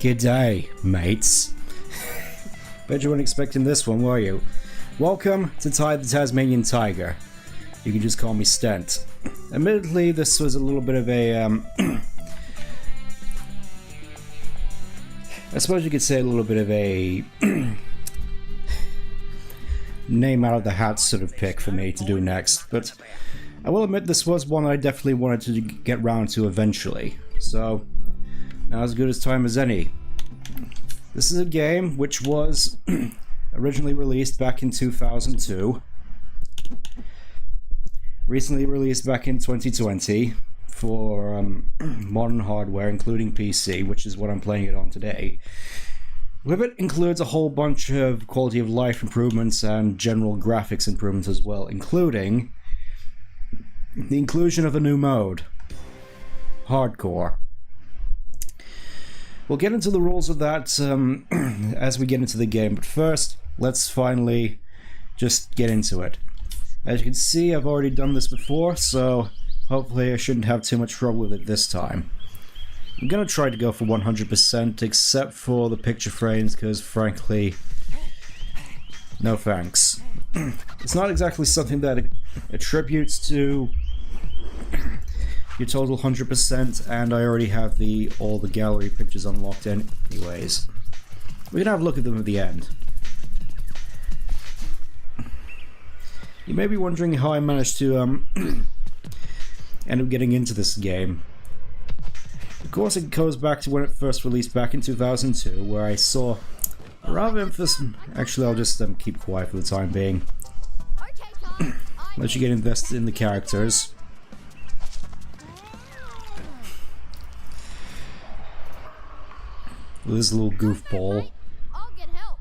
G'day, mates. Bet you weren't expecting this one, were you? Welcome to Ty the Tasmanian Tiger. You can just call me Stent. Admittedly, this was a little bit of a, I suppose you could say a little bit of a name out of the hat sort of pick for me to do next, but I will admit this was one I definitely wanted to get round to eventually, so now as good a time as any. This is a game which was originally released back in 2002, recently released back in 2020 for modern hardware including PC, which is what I'm playing it on today. With it includes a whole bunch of quality of life improvements and general graphics improvements as well, including the inclusion of a new mode, Hardcore. We'll get into the rules of that as we get into the game, but first, let's finally just get into it. As you can see, I've already done this before, so hopefully I shouldn't have too much trouble with it this time. I'm gonna try to go for 100%, except for the picture frames, because frankly, no thanks. It's not exactly something that attributes to your total 100%, and I already have all the gallery pictures unlocked anyways. We're gonna have a look at them at the end. You may be wondering how I managed to end up getting into this game. Of course, it goes back to when it first released back in 2002, where I saw a rather emphasis. Actually, I'll just keep quiet for the time being. Let you get invested in the characters. With this little goofball. I'll get help.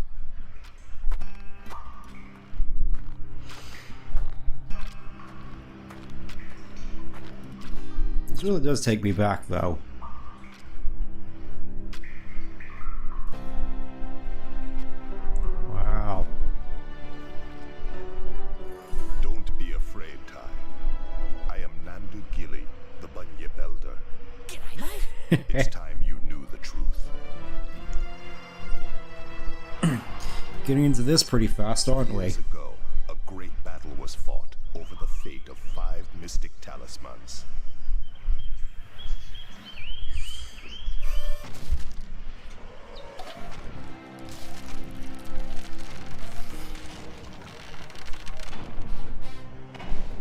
This really does take me back, though. Wow. Don't be afraid, Ty. I am Nandu Gilly, the Bunya Belder. G'day, mate. It's time you knew the truth. Getting into this pretty fast, aren't we? Years ago, a great battle was fought over the fate of 5 mystic talismans.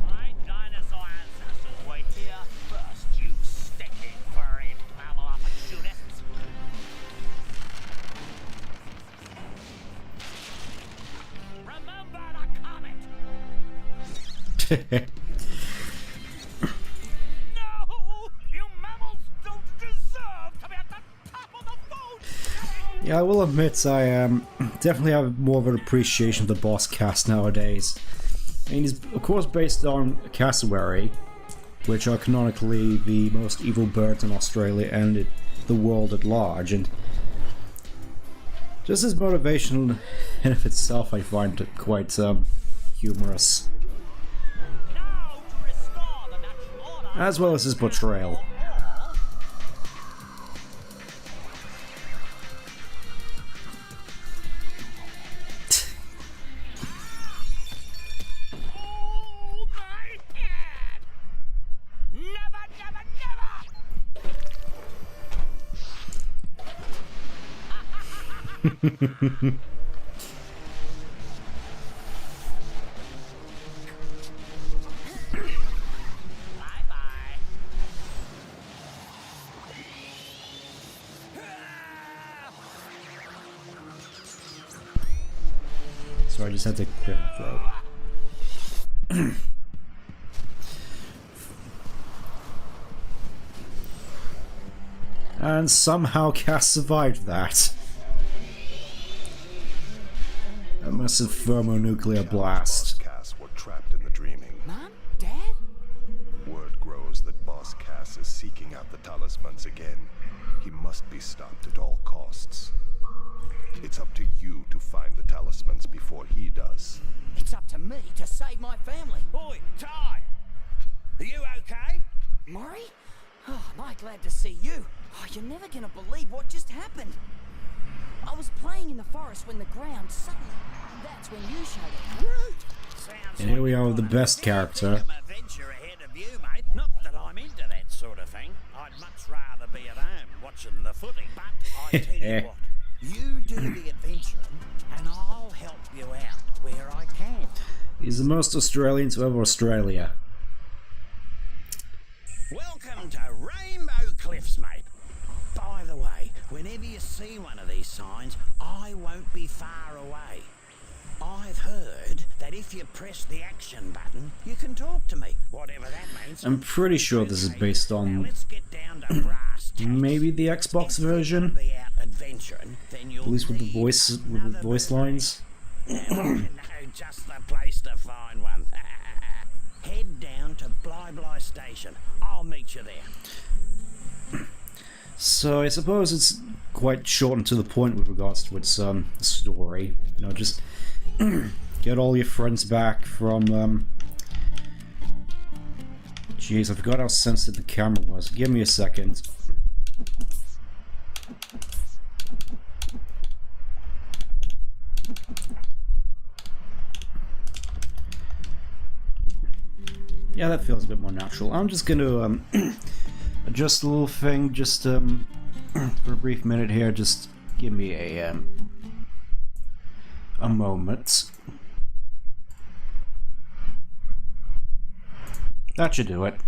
My dinosaur ancestors were here first, you stinking furry mammal opportunists. Remember the comet! No! You mammals don't deserve to be at the top of the food chain! Yeah, I will admit I definitely have more of an appreciation of the boss cast nowadays. I mean, he's of course based on cassowary, which are canonically the most evil birds in Australia and the world at large, and just his motivation in of itself I find it quite humorous, Now to restore the natural order. as well as his portrayal. Oh my head! Never, never, never! Bye bye. So I just had to clear my throat. And somehow Cass survived that. A massive thermonuclear blast. Cass were trapped in the dreaming. Mom? Dad? Word grows that Boss Cass is seeking out the talismans again. He must be stopped at all costs. It's up to you to find the talismans before he does. It's up to me to save my family. Oi, Ty! Are you okay? Murray? Oh, am I glad to see you. Oh, you're never gonna believe what just happened. I was playing in the forest when the ground suddenly. That's when you showed up. Sounds And here we like are you've with the got a best fair character. dinkum adventure ahead of you, mate. Not that I'm into that sort of thing. I'd much rather be at home watching the footy, but I tell you what, you do the adventuring and I'll help you out where I can. He's the most Australian to ever Australia. Welcome to Rainbow Cliffs, mate. By the way, whenever you see one of these signs, I won't be far away. I've heard that if you press the action button, you can talk to me, whatever that means. I'm pretty sure this is based Now on let's get down to brass tacks. maybe the Xbox If you're version, gonna be out adventuring, then you'll at least with the need another voice boomerang. lines. Now I know just the place to find one. Head down to Bly Station. I'll meet you there. So I suppose it's quite short and to the point with regards to its story. You know, just get all your friends back from Jeez, I forgot how sensitive the camera was. Give me a second. Yeah, that feels a bit more natural. I'm just gonna adjust the little thing just for a brief minute here. Just give me a moment. That should do it.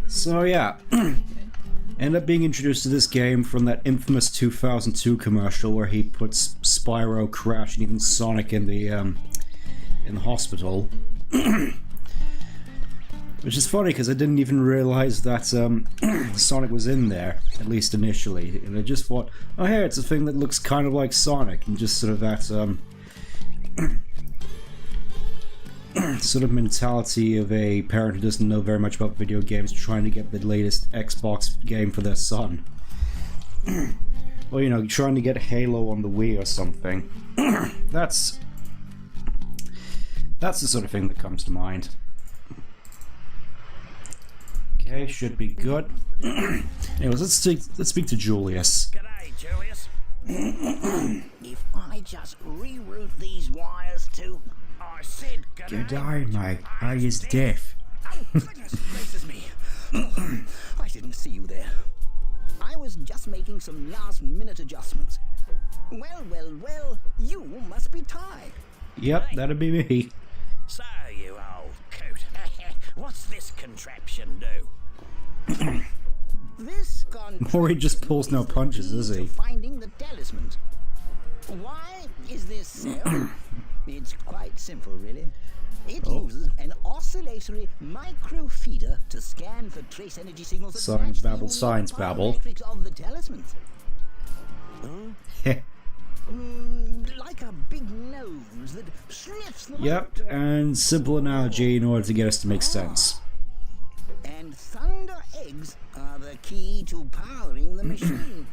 So yeah, end up being introduced to this game from that infamous 2002 commercial where he puts Spyro, Crash, and even Sonic in the hospital. Which is funny because I didn't even realize that Sonic was in there, at least initially, and I just thought, oh hey, it's a thing that looks kind of like Sonic, and just sort of that sort of mentality of a parent who doesn't know very much about video games trying to get the latest Xbox game for their son. Or, you know, trying to get Halo on the Wii or something. That's the sort of thing that comes to mind. Okay, should be good. Anyways, let's speak to Julius. G'day, Julius. If I just reroute these wires to... I said g'day. Mate. I is deaf. Oh, goodness gracious me. I didn't see you there. I was just making some last-minute adjustments. Well, you must be Ty. Yep, that'd be me. So, you old coot. What's this contraption do? This Or he just pulls no punches, does he? Finding the talismans. Why is this so? It's quite simple, really. It uses an oscillatory microfeeder to scan for trace energy signals that Science match the babble, unique science babble. biometrics of the talismans. Like a big nose that sniffs them Yep, out. and simple analogy in order to get us to make sense. And thunder eggs are the key to powering the machine.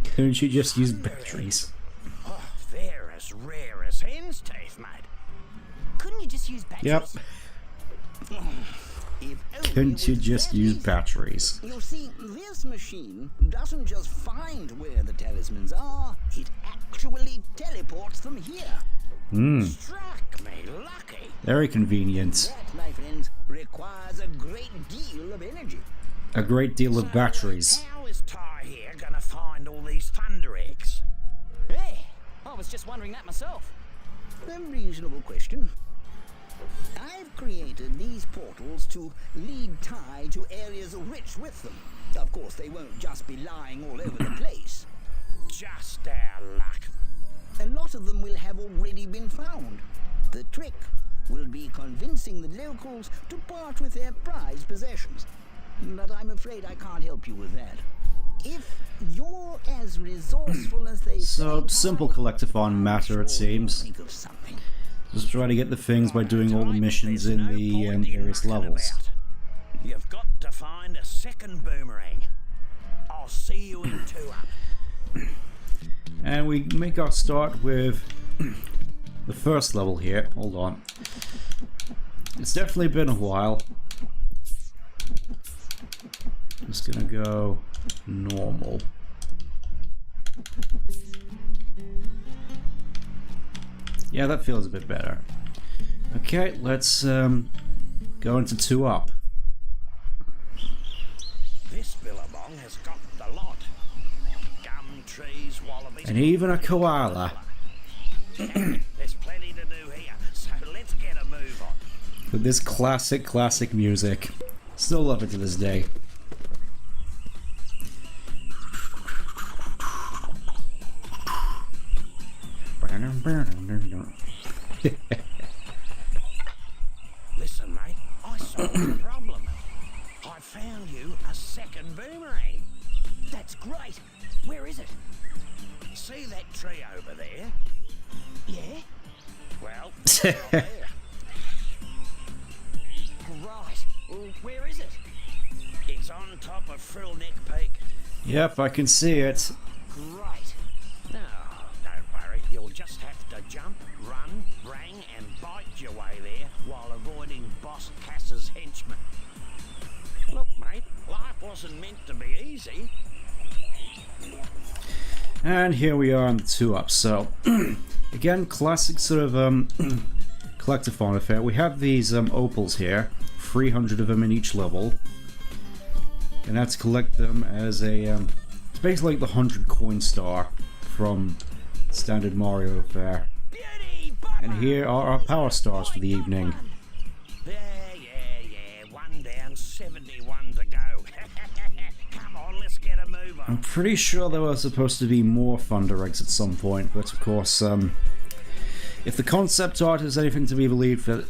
Couldn't you just use batteries? Oh, they're as rare as hen's teeth, mate. Couldn't you just use batteries? Yep, If only couldn't it you was just that use easy. batteries? You see, this machine doesn't just find where the talismans are, it actually teleports them here. Struck me lucky. Very convenient. That, my friends, requires a great deal of energy. A great deal of batteries. How is Ty here gonna find all these thunder eggs? Hey, I was just wondering that myself. A reasonable question. I've created these portals to lead Ty to areas rich with them. Of course, they won't just be lying all over the place. Just our luck. A lot of them will have already been found. The trick will be convincing the locals to part with their prized possessions. But I'm afraid I can't help you with that. If you're as resourceful as they So, say, simple Ty, collectathon matter, it sure you'll seems. think of something. Just try to get the things by doing all the missions in the various levels. You've got to find a second boomerang. I'll see you in 2 up. And we make our start with the first level here. Hold on. It's definitely been a while. Just gonna go normal. Yeah, that feels a bit better. Okay, let's go into 2 up. This billabong has got the lot. Gum trees, wallabies, And even a koala. There's plenty to do here, so let's get a move on. With this classic music. Still love it to this day. Listen, mate, I solved the problem. I found you a second boomerang. That's great. Where is it? See that tree over there? Yeah? Well, it's not there. Right. Well, where is it? It's on top of Frillneck Peak. Yep, I can see it. Right. No, don't worry. You'll just have to jump, run, rang, and bite your way there while avoiding Boss Cass's henchmen. Look, mate, life wasn't meant to be easy. And here we are on the 2 up. So, again, classic sort of collectathon affair. We have these opals here, 300 of them in each level. And that's to collect them as a, it's basically like the 100 coin star from standard Mario affair. Beauty, And here are our power stars for the evening. Yeah. One down, 71 to go. Come on, let's get a move on. I'm pretty sure there were supposed to be more Thunder Eggs at some point, but of course, if the concept art is anything to be believed, that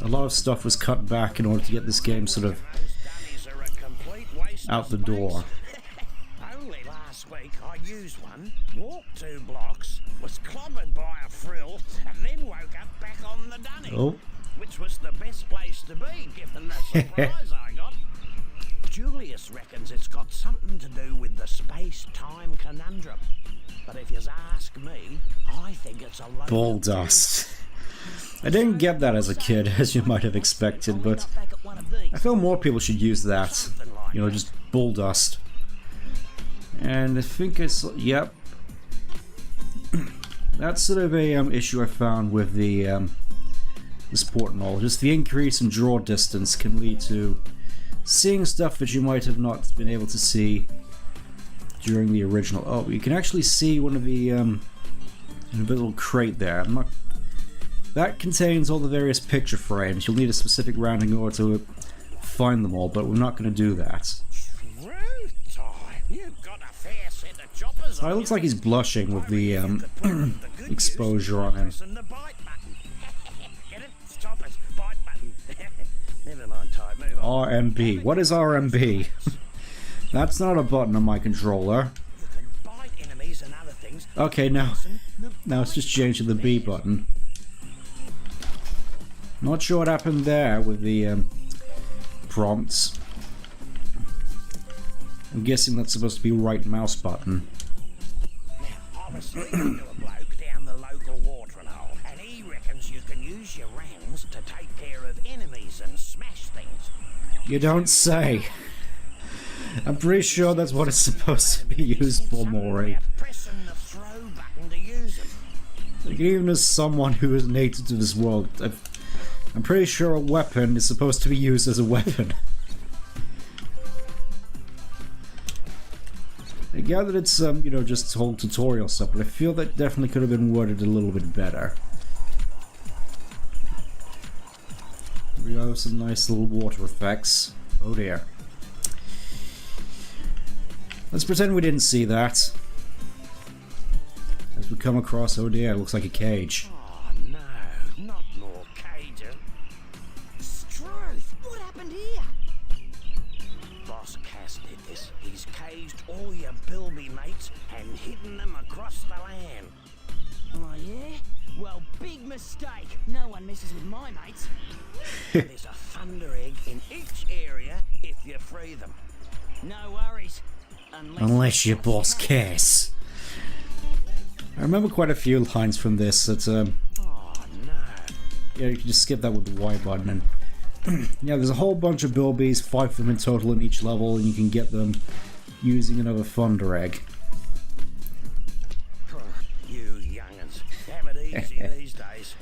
a lot of stuff was cut back in order to get this game sort of Those dummies are a complete waste out of the space. door. Only last week I used one, walked 2 blocks, was clobbered by a frill, and then woke up back on the dunny. Oh. Which was the best place to be, given the surprise I got. Julius reckons it's got something to do with the space-time conundrum. But if you ask me, I think it's a load Ball of dust. I didn't get that as a kid, as you might have expected, but Back at one of these. I feel more people should use that. You know, just bull dust. And I think I saw, yep. That's sort of a issue I found with the sport and all. Just the increase in draw distance can lead to seeing stuff that you might have not been able to see during the original. Oh, you can actually see one of the in a little crate there. That contains all the various picture frames. You'll need a specific rounding order to find them all, but we're not going to do that. Truth time. You've got a fair set of choppers So on it looks you. like he's blushing with the I reckon you could put the good exposure use on him. pressing the bite button. Get it? Choppers, bite button. Never mind, type. Move on. RMB. What is RMB? That's not a button on my controller. You can bite enemies and other things. Okay, now The it's just changed to the B button. Not sure what happened there with the prompts. I'm guessing that's supposed to be right mouse button. Now, I was speaking to a bloke down the local watering hole, and he reckons you can use your rams to take care of enemies and smash things. You don't say. I'm pretty sure that's what it's supposed to be used for, Maury. About pressing the throw button to use them. Like, even as someone who is native to this world, I'm pretty sure a weapon is supposed to be used as a weapon. I gather it's you know, just whole tutorial stuff, but I feel that definitely could have been worded a little bit better. We have some nice little water effects. Oh dear. Let's pretend we didn't see that. As we come across, oh dear, it looks like a cage. Oh no, not more cages. Struth, what happened here? Boss Cass did this. He's caged all your Bilby mates and hidden them across the land. Oh, yeah? Well, big mistake. No one messes with my mates. There's a thunder egg in each area if you free them. No worries. Unless you're Boss Cass. I remember quite a few lines from this that, Oh no. yeah, you can just skip that with the Y button and yeah, there's a whole bunch of bilbies, 5 of them in total in each level, and you can get them using another thunder egg. You young'uns have it easy these days.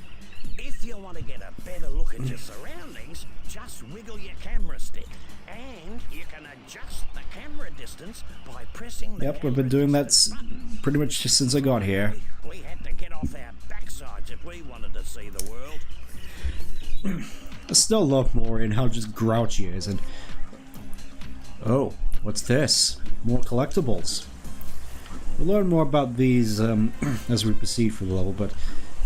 If you want to get a better look at your surroundings, just wiggle your camera stick. And you can adjust the camera distance by pressing the Yep, I've been doing that pretty much just since I got here. We had to get off our backsides if we wanted to see the world. I still love more in how just grouchy he is, and... Oh, what's this? More collectibles. We'll learn more about these as we proceed through the level, but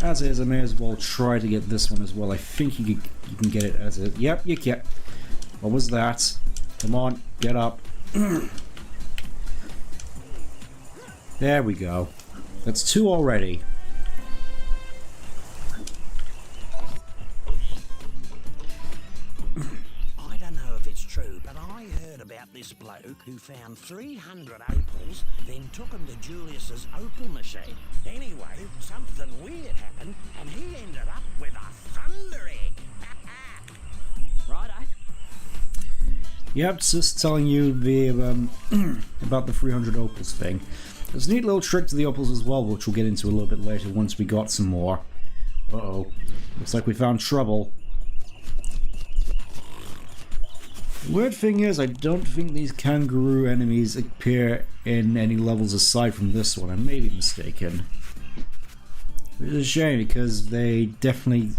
as is, I may as well try to get this one as well. I think you can get it as a... Yep, you can. What was that? Come on, get up. There we go. That's 2 already. I don't know if it's true, but I heard about this bloke who found 300 opals, then took them to Julius's opal machine. Anyway, something weird happened, and he ended up with a thunder egg. Righto. Yep, it's just telling you the about the 300 opals thing. There's a neat little trick to the opals as well, which we'll get into a little bit later once we got some more. Uh-oh. Looks like we found trouble. The weird thing is, I don't think these kangaroo enemies appear in any levels aside from this one. I may be mistaken. Which is a shame, because they definitely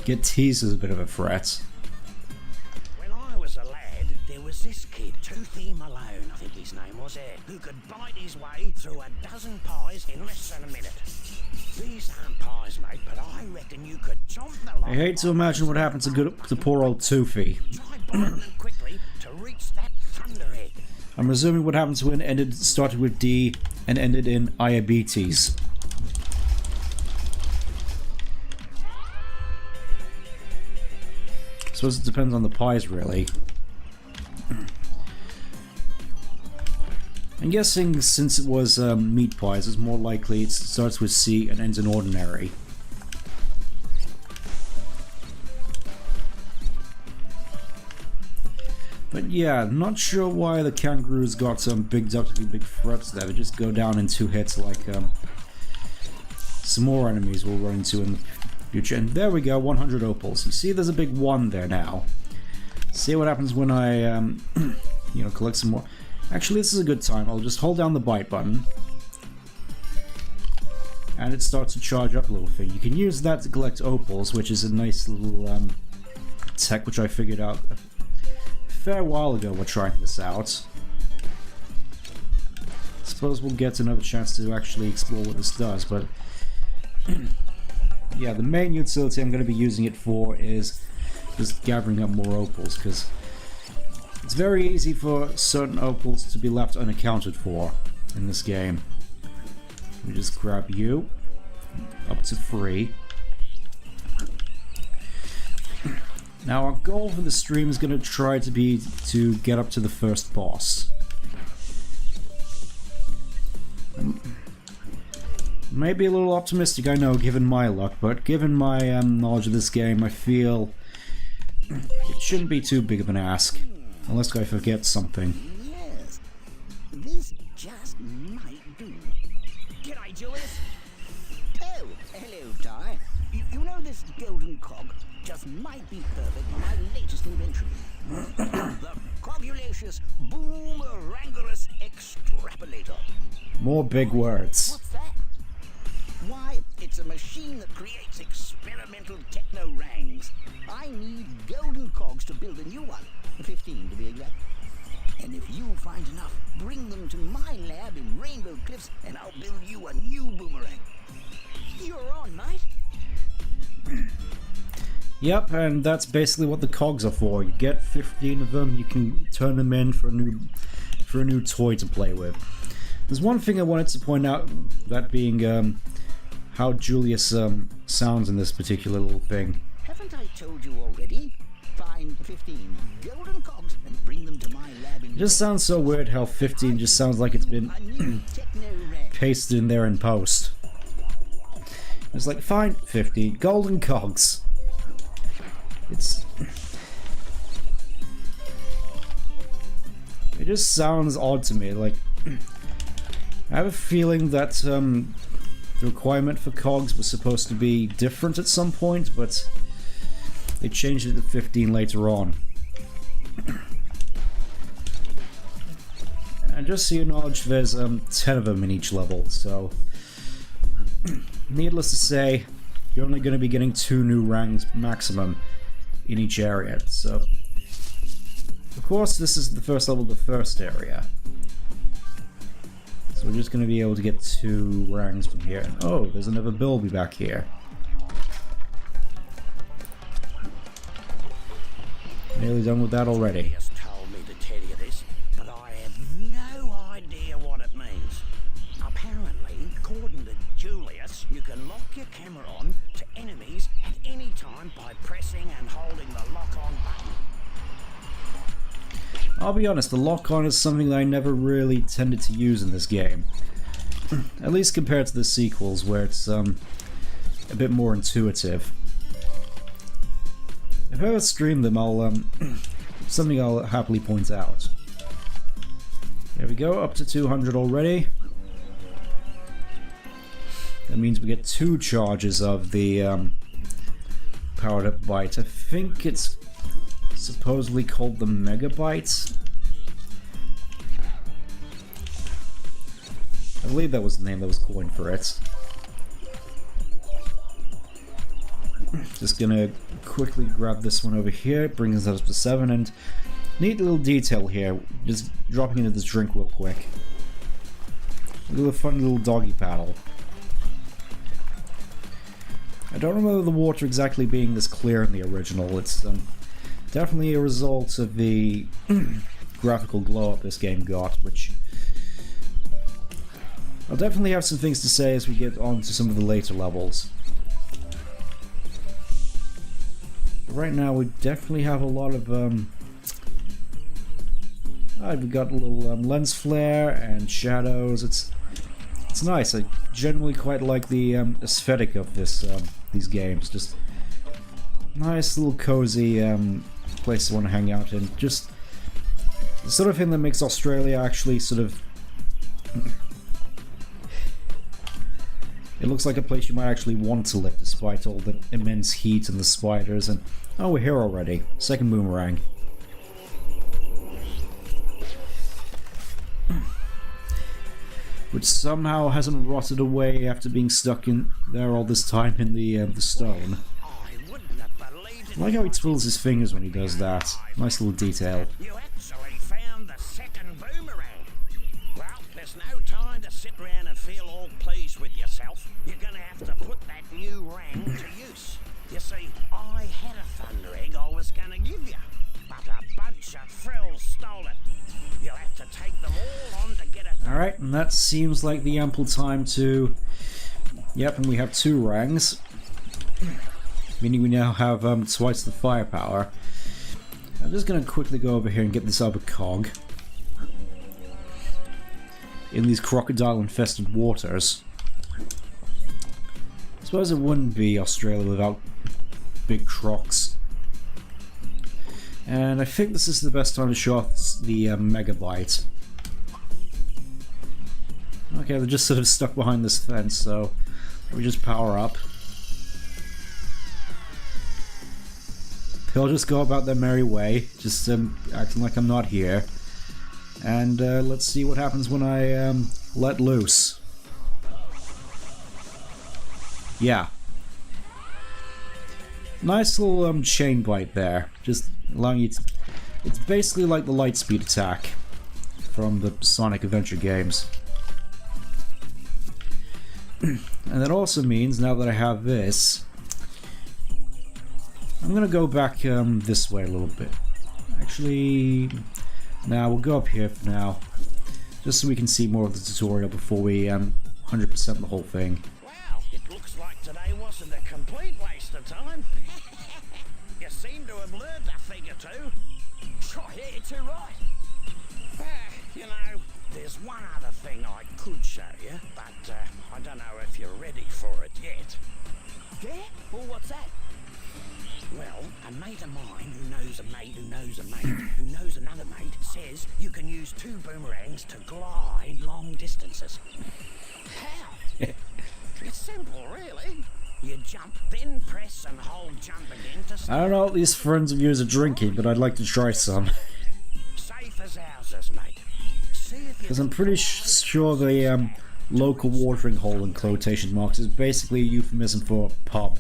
get teased as a bit of a threat. When I was a lad, there was this kid, Toothy Malone, I think his name was, who could bite his way through a dozen pies in less than a minute. These aren't pies, mate, but I reckon you could chomp the lot. I hate to imagine what happened to poor old Toothy. Try biting them quickly to reach that thunder egg. I'm resuming what happened to it started with D and ended in diabetes. I suppose it depends on the pies, really. I'm guessing since it was meat pies, it's more likely it starts with C and ends in ordinary. But yeah, not sure why the kangaroos got some big threats there. They just go down in 2 hits like some more enemies we'll run into in the future. And there we go, 100 opals. You see there's a big 1 there now. See what happens when I, you know, collect some more. Actually, this is a good time. I'll just hold down the bite button. And it starts to charge up a little thing. You can use that to collect opals, which is a nice little tech which I figured out a fair while ago while trying this out. Suppose we'll get another chance to actually explore what this does, but yeah, the main utility I'm going to be using it for is just gathering up more opals, because it's very easy for certain opals to be left unaccounted for in this game. We just grab you up to 3. Now our goal for the stream is going to try to be to get up to the first boss. Maybe a little optimistic, I know, given my luck, but given my knowledge of this game, I feel it shouldn't be too big of an ask. Unless I forget something. Yes, this just might do. G'day, Julius. Oh, hello, Ty. You know this golden cog just might be perfect for my latest invention. The Cogulacious Boomerangulus Extrapolator. More big words. What's that? Why, it's a machine that creates experimental techno-rangs. I need golden cogs to build a new one. 15 to be exact. And if you find enough, bring them to my lab in Rainbow Cliffs and I'll build you a new boomerang. You're on, mate. Yep, and that's basically what the cogs are for. You get 15 of them, you can turn them in for a new toy to play with. There's one thing I wanted to point out, that being how Julius sounds in this particular little thing. Haven't I told you already? Find 15 golden cogs and bring them to my lab in... It just sounds so weird how 15 just sounds like it's been a new techno-rang. pasted in there in post. It's like, fine, 50 golden cogs. It just sounds odd to me. Like, I have a feeling that the requirement for cogs was supposed to be different at some point, but they changed it to 15 later on. And just so you acknowledge, there's 10 of them in each level, so needless to say, you're only going to be getting 2 new ranks maximum in each area. So, of course, this is the first level of the first area. So we're just going to be able to get 2 ranks from here. And, oh, there's another Bilby back here. Nearly done with that already. He has told me to tell you this, but I have no idea what it means. Apparently, according to Julius, you can lock your camera on to enemies at any time by pressing and holding the lock-on button. I'll be honest, the lock-on is something that I never really tended to use in this game. At least compared to the sequels, where it's a bit more intuitive. If I ever stream them, I'll something I'll happily point out. There we go, up to 200 already. That means we get 2 charges of the powered up bite. I think it's supposedly called the Megabyte. I believe that was the name that was coined for it. Just gonna quickly grab this one over here, brings us up to 7, and neat little detail here, just dropping into this drink real quick. A little fun little doggy paddle. I don't remember the water exactly being this clear in the original. It's definitely a result of the graphical glow up this game got, which I'll definitely have some things to say as we get on to some of the later levels. But right now we definitely have a lot of we've got a little lens flare and shadows. It's nice. I generally quite like the aesthetic of this these games. Just nice little cozy place to want to hang out in. Just the sort of thing that makes Australia actually sort of it looks like a place you might actually want to live despite all the immense heat and the spiders. And oh, we're here already. Second boomerang. Which somehow hasn't rotted away after being stuck in there all this time in the stone. I like how he twirls his fingers when he does that. Nice little detail. You actually found the second boomerang. Well, there's no time to sit around and feel all pleased with yourself. You're gonna have to put that new rang to use. You see, I had a thunder egg I was gonna give you, but a bunch of frills stole it. You'll have to take them all on to get it. Alright, and that seems like the ample time to... Yep, and we have 2 rangs. Meaning we now have twice the firepower. I'm just going to quickly go over here and get this other cog. In these crocodile-infested waters. I suppose it wouldn't be Australia without big crocs. And I think this is the best time to show off the Megabyte. Okay, they're just sort of stuck behind this fence, so we just power up. They'll just go about their merry way, just acting like I'm not here. And let's see what happens when I let loose. Yeah. Nice little chain bite there, just allowing you to... It's basically like the Lightspeed attack from the Sonic Adventure games. And that also means, now that I have this, I'm gonna go back this way a little bit. Actually, now we'll go up here for now, just so we can see more of the tutorial before we 100% the whole thing. Well, it looks like today wasn't a complete waste of time. You seem to have learned a thing or two. Sure, yeah, you're too right. You know, there's one other thing I could show you, but I don't know if you're ready for it yet. Yeah? Well, what's that? Well, a mate of mine who knows a mate who knows a mate who knows another mate says you can use 2 boomerangs to glide long distances. How? It's simple, really. You jump, then press and hold jump again to start. I don't know what these friends of yours are drinking, but I'd like to try some. Safe as houses, mate. See if you Because I'm pretty sure the local watering hole in quotation marks is basically a euphemism for pub.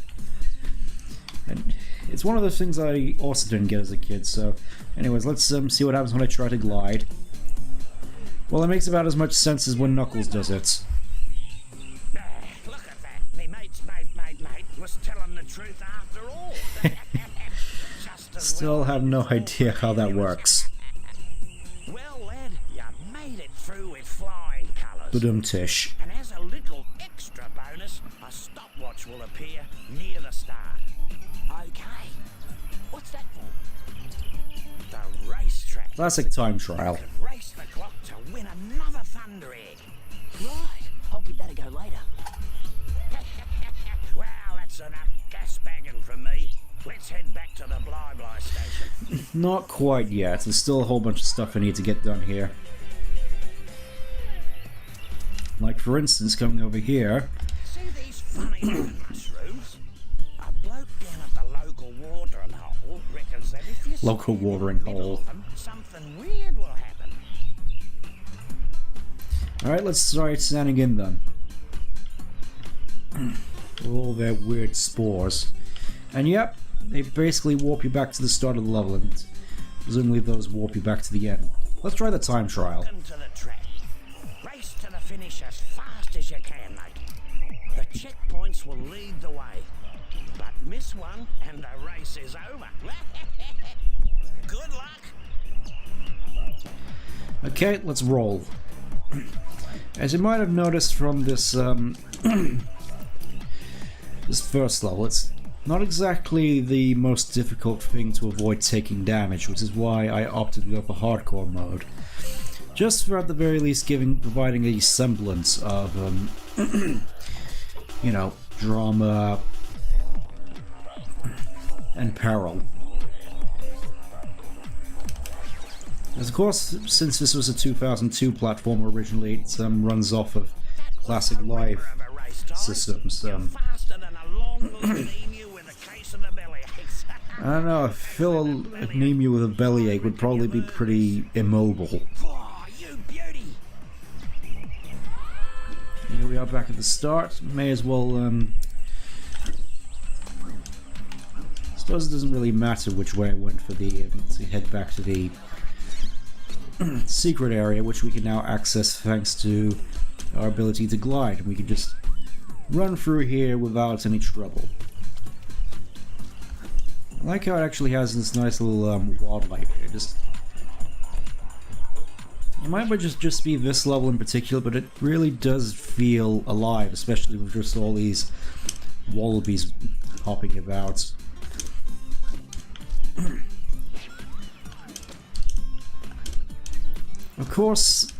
And it's one of those things I also didn't get as a kid, so... Anyways, let's see what happens when I try to glide. Well, it makes about as much sense as when Knuckles does it. Look at that. Me mate's mate was telling the truth after all. Just as Still well have no idea how that works. Well, lad, you made it through with flying colours. Badum-tish. And as a little extra bonus, a stopwatch will appear near the start. Okay. What's that for? The racetrack. Classic time trial. Could race the clock to win another Thunder Egg. Right. I'll give that a go later. Well, that's enough gas bagging from me. Let's head back to the Bly station. Not quite yet. There's still a whole bunch of stuff I need to get done here. Like, for instance, coming over here. See these funny looking mushrooms? A bloke down at the local watering hole reckons that if you Local stand in the watering middle hole. of them, something weird will happen. Alright, let's try standing in then. With all their weird spores. And yep, they basically warp you back to the start of the level, and presumably those warp you back to the end. Let's try the time trial. Welcome to the track. Race to the finish as fast as you can, mate. The checkpoints will lead the way. But miss one and the race is over. Good luck. Okay, let's roll. As you might have noticed from this this first level, it's not exactly the most difficult thing to avoid taking damage, which is why I opted to go for hardcore mode. Just for at the very least providing a semblance of you know, drama and peril. As of course, since this was a 2002 platform originally, it runs off of classic life systems. Faster than a long-nosed emu with a case of the bellyaches. I don't know, I feel an emu with a bellyache would probably be pretty immobile. Oh, you beauty! Here we are back at the start. May as well, I suppose it doesn't really matter which way I went for the, to head back to the secret area, which we can now access thanks to our ability to glide. And we can just run through here without any trouble. I like how it actually has this nice little wildlife here. It might just be this level in particular, but it really does feel alive, especially with just all these wallabies hopping about. Of course,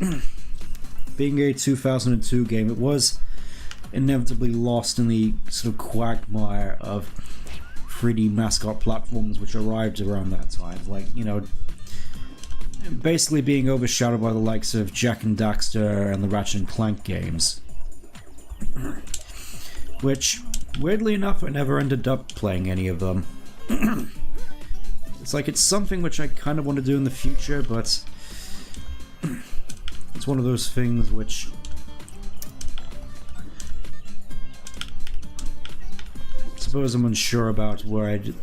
being a 2002 game, it was inevitably lost in the sort of quagmire of 3D mascot platforms which arrived around that time. Like, you know, basically being overshadowed by the likes of Jak and Daxter and the Ratchet and Clank games. Which, weirdly enough, I never ended up playing any of them. It's like, it's something which I kind of want to do in the future, but it's one of those things which I suppose I'm unsure about where I'd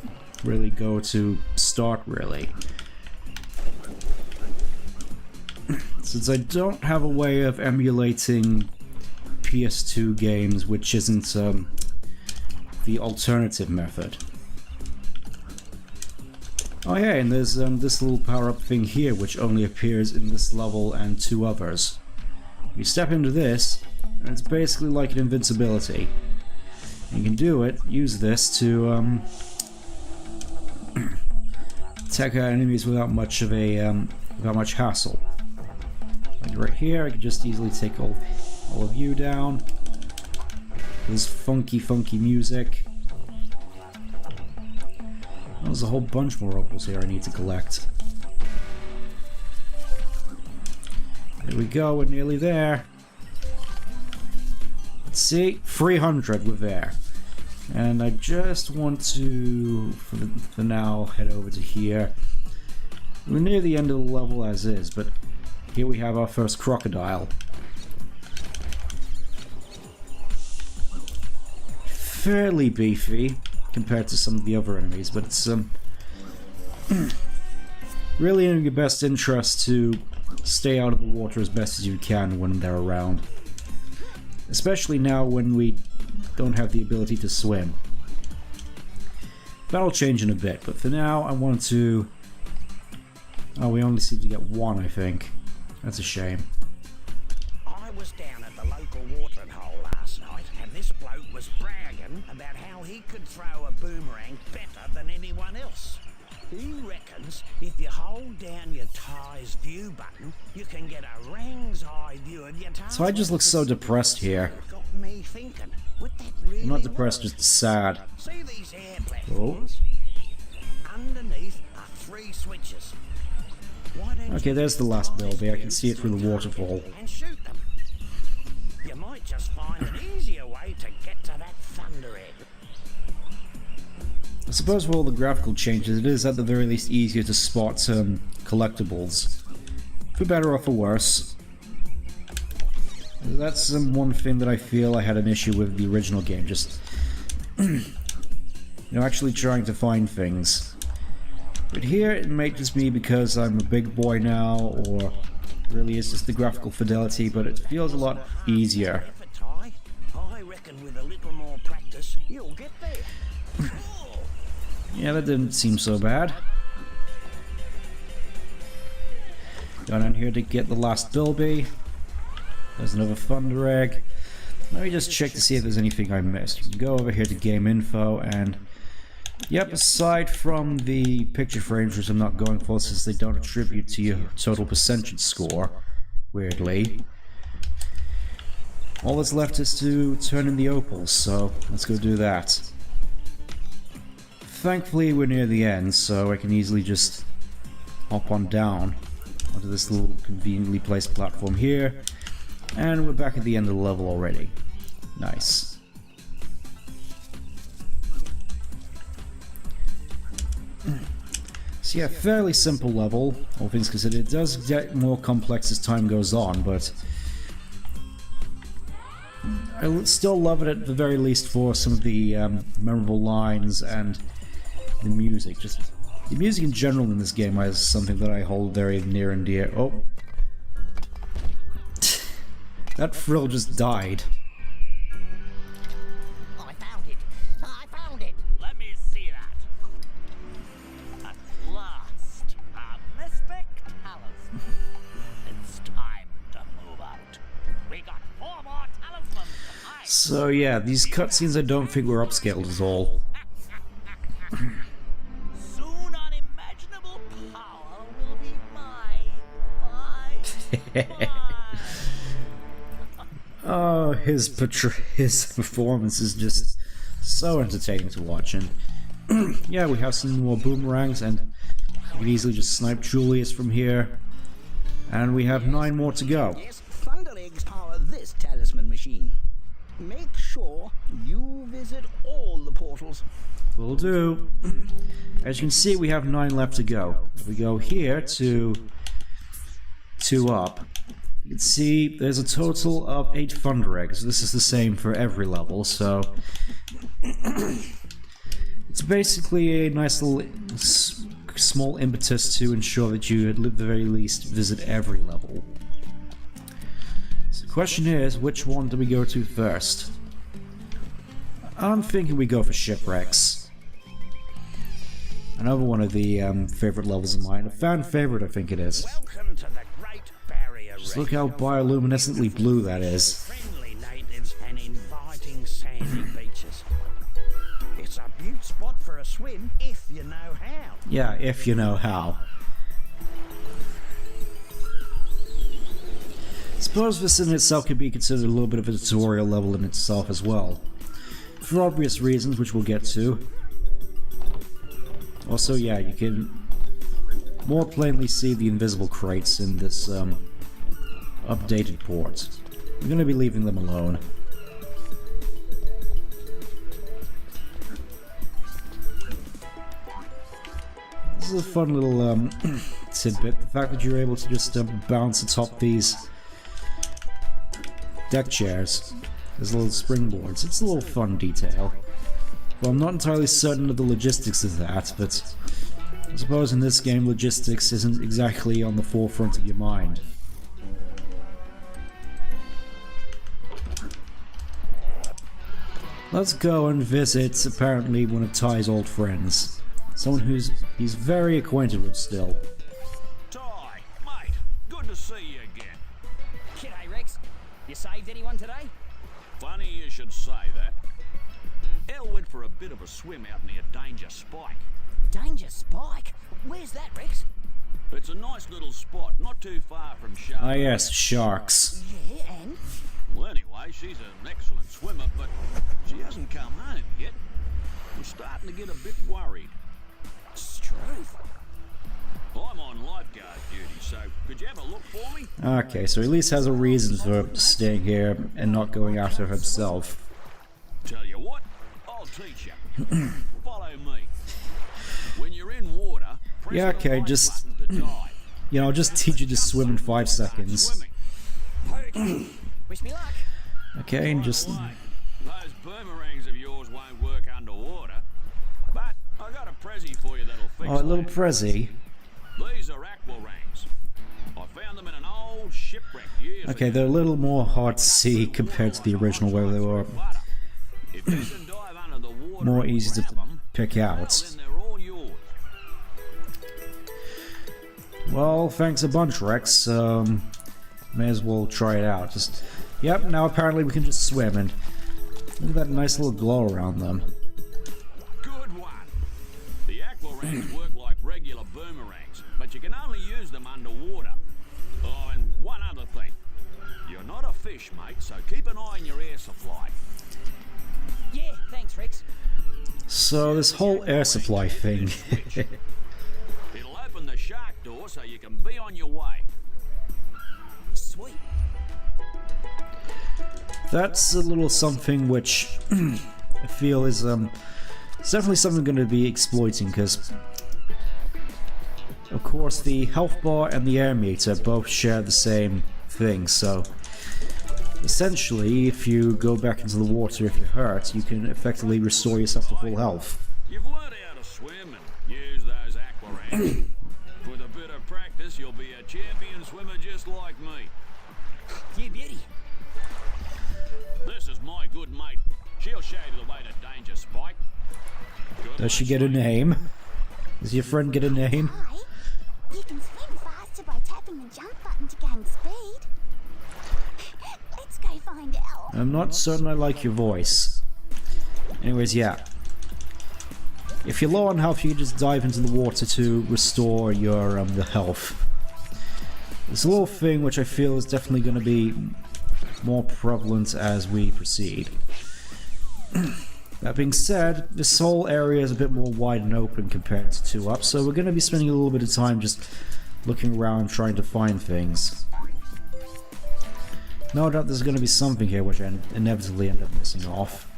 really go to start, really. Since I don't have a way of emulating PS2 games which isn't the alternative method. Oh yeah, and there's this little power-up thing here which only appears in this level and 2 others. You step into this, and it's basically like an invincibility. You can do it, use this to attack our enemies without much of a without much hassle. Like right here, I can just easily take all of you down. This funky music. there's a whole bunch more opals here I need to collect. There we go, we're nearly there. Let's see, 300, we're there. And I just want to, for now, head over to here. We're near the end of the level as is, but here we have our first crocodile. Fairly beefy compared to some of the other enemies, but it's really in your best interest to stay out of the water as best as you can when they're around. Especially now when we don't have the ability to swim. That'll change in a bit, but for now I want to... Oh, we only seem to get one, I think. That's a shame. I was down at the local watering hole last night, and this bloke was bragging about how he could throw a boomerang better than anyone else. He reckons if you hold down your tie's view button, you can get a rang's eye view of your tie. So I just look so depressed here. Got me thinking, would that really I'm not depressed, work? just sad. See these air platforms? Underneath are 3 switches. Why don't Okay, you there's the use last tie's building. I can view see it through the to waterfall. target and shoot them. You might just find an easier way to get to that thunder egg. I suppose with all the graphical changes, it is at the very least easier to spot collectibles. For better or for worse. That's one thing that I feel I had an issue with the original game, just actually trying to find things. But here it may just be because I'm a big boy now, or really it's just the graphical fidelity, but it feels a lot easier. I reckon with a little more practice, you'll get there. Yeah, that didn't seem so bad. Go down here to get the last bilby. There's another thunder egg. Let me just check to see if there's anything I missed. You can go over here to game info and... Yep, aside from the picture frames, which I'm not going for since they don't attribute to your total percentage score, weirdly. All that's left is to turn in the opals, so let's go do that. Thankfully we're near the end, so I can easily just hop on down onto this little conveniently placed platform here, and we're back at the end of the level already. Nice. So yeah, fairly simple level, all things considered. It does get more complex as time goes on, but I still love it at the very least for some of the memorable lines and the music. Just the music in general in this game is something that I hold very near and dear. Oh. That frill just died. I found it. I found it. Let me see that. At last, a mystic talisman. It's time to move out. We got 4 more talismans to hide. So yeah, these cutscenes I don't think were upscaled at all. Soon unimaginable power will be mine. Mine. Oh, his performance is just so entertaining to watch, and yeah, we have some more boomerangs, and we can easily just snipe Julius from here, and we have 9 more to go. Yes, thunder eggs power this talisman machine. Make sure you visit all the portals. Will do. As you can see, we have 9 left to go. If we go here to 2 up, you can see there's a total of 8 thunder eggs. This is the same for every level, so it's basically a nice little small impetus to ensure that you at the very least visit every level. So the question is, which one do we go to first? I'm thinking we go for shipwrecks. Another one of the favorite levels of mine. A fan favorite, I think it is. Welcome to the Great Barrier Just Reef. look how bioluminescently blue that is. Friendly natives and inviting sandy beaches. It's a beaut spot for a swim if you know how. Yeah, if you know how. Suppose this in itself could be considered a little bit of a tutorial level in itself as well. For obvious reasons, which we'll get to. Also, yeah, you can more plainly see the invisible crates in this updated port. I'm gonna be leaving them alone. This is a fun little tidbit, the fact that you're able to just bounce atop these deck chairs as little springboards. It's a little fun detail. Well, I'm not entirely certain of the logistics of that, but I suppose in this game logistics isn't exactly on the forefront of your mind. Let's go and visit apparently one of Ty's old friends. Someone he's very acquainted with still. Ty, mate, good to see you again. G'day, Rex. You saved anyone today? Funny you should say that. Elle went for a bit of a swim out near Danger Spike. Danger Spike? Where's that, Rex? It's a nice little spot, not too far from Shark. Ah yes, sharks. Yeah, and? Well, anyway, she's an excellent swimmer, but she hasn't come home yet. I'm starting to get a bit worried. Struth. I'm on lifeguard duty, so could you have a look for me? Okay, so he at least has a reason for staying here and not going after himself. Tell you what, I'll teach you. Follow me. When you're in water, press Yeah, the okay, right just button to dive. you know, I'll just teach you to swim in 5 seconds. Swimming. Wish me luck. Okay, and just Those boomerangs of yours won't work underwater, but I got a prezi for you that'll fix oh, a little that. prezi. These are aquarangs. I found them in an old shipwreck years Okay, ago. they're a little more hard to see compared to the original, where they were If you can dive under the water more and easy to grab 'em, pick well, out. then they're all yours. Well, thanks a bunch, Rex. May as well try it out. Just, yep. Now apparently we can just swim, and look at that nice little glow around them. Good one. The aquarangs work like regular boomerangs, but you can only use them underwater. Oh, and one other thing. You're not a fish, mate, so keep an eye on your air supply. Yeah, thanks, Rex. So this whole air supply thing. It'll open the shark door so you can be on your way. Sweet. That's a little something which I feel is it's definitely something I'm going to be exploiting, because of course the health bar and the air meter both share the same thing, so essentially if you go back into the water if you're hurt, you can effectively restore yourself to full health. You've learned how to swim and use those aquarangs. With a bit of practice, you'll be a champion swimmer just like me. You beauty. This is my good mate. She'll show you the way to Danger Spike. Good Does she luck, get a mate. name? Does your friend get a name? Hi. You can swim faster by tapping the jump button to gain speed. Let's go find out. I'm not certain I like your voice. Anyways, yeah. If you're low on health, you can just dive into the water to restore your the health. It's a little thing which I feel is definitely going to be more prevalent as we proceed. That being said, this whole area is a bit more wide and open compared to 2 Up, so we're going to be spending a little bit of time just looking around trying to find things. No doubt there's going to be something here which I inevitably end up missing off.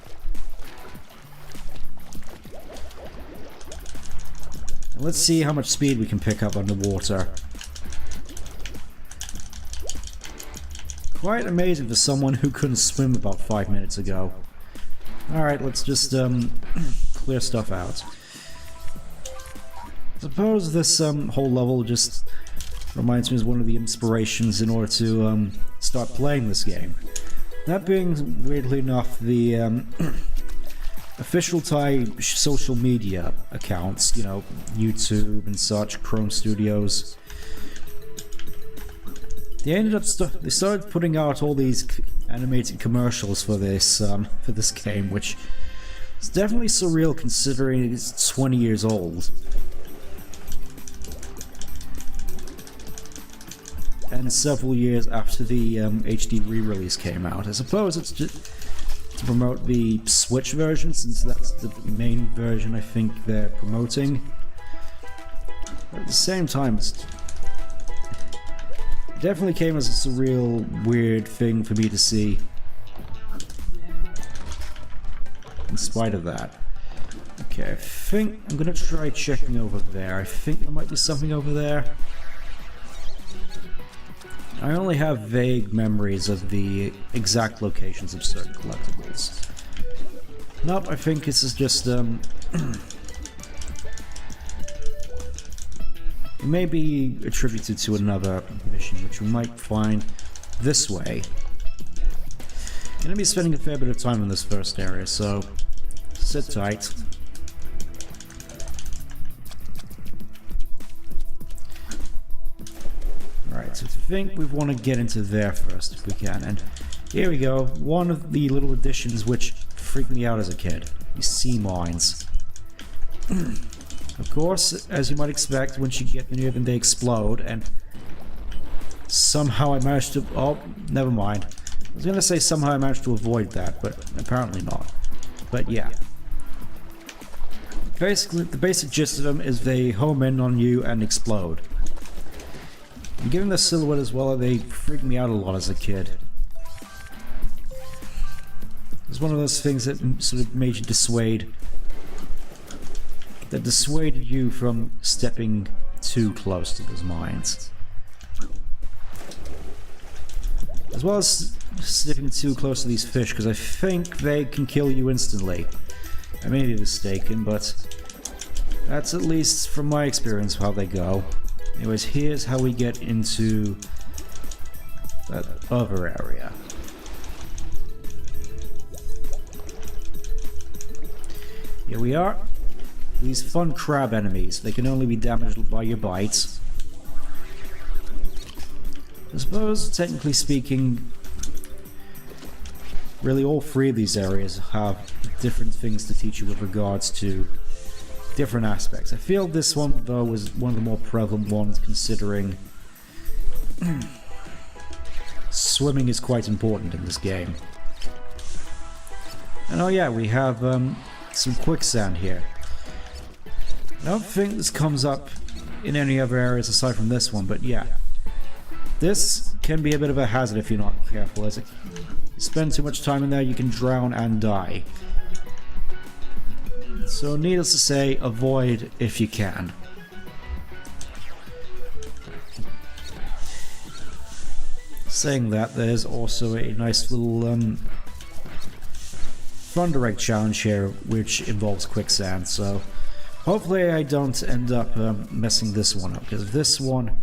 And let's see how much speed we can pick up underwater. Quite amazing for someone who couldn't swim about 5 minutes ago. Alright, let's just clear stuff out. Suppose this whole level just reminds me of one of the inspirations in order to start playing this game. That being, weirdly enough, the official Thai social media accounts, you know, YouTube and such, Chrome Studios. They ended up they started putting out all these animated commercials for this game, which is definitely surreal considering it's 20 years old. And several years after the HD re-release came out. I suppose it's just to promote the Switch version, since that's the main version I think they're promoting. At the same time, it definitely came as a surreal, weird thing for me to see. In spite of that. Okay, I think I'm gonna try checking over there. I think there might be something over there. I only have vague memories of the exact locations of certain collectibles. Nope, I think this is just, it may be attributed to another mission, which we might find this way. I'm gonna be spending a fair bit of time in this first area, so sit tight. Alright, so I think we want to get into there first if we can, and here we go, one of the little additions which freaked me out as a kid, these sea mines. Of course, as you might expect, once you get near them they explode, and somehow I managed to... oh, never mind. I was gonna say somehow I managed to avoid that, but apparently not. But yeah. Basically, the basic gist of them is they home in on you and explode. And given the silhouette as well, they freaked me out a lot as a kid. It's one of those things that sort of made you dissuade. That dissuaded you from stepping too close to those mines. As well as stepping too close to these fish, because I think they can kill you instantly. I may be mistaken, but that's at least from my experience how they go. Anyways, here's how we get into that other area. Here we are. These fun crab enemies. They can only be damaged by your bites. I suppose, technically speaking, really all three of these areas have different things to teach you with regards to different aspects. I feel this one, though, was one of the more prevalent ones, considering swimming is quite important in this game. And oh yeah, we have some quicksand here. I don't think this comes up in any other areas aside from this one, but yeah. This can be a bit of a hazard if you're not careful, as if you spend too much time in there you can drown and die. So needless to say, avoid if you can. Saying that, there's also a nice little Thunder Egg challenge here, which involves quicksand, so hopefully I don't end up messing this one up, because this one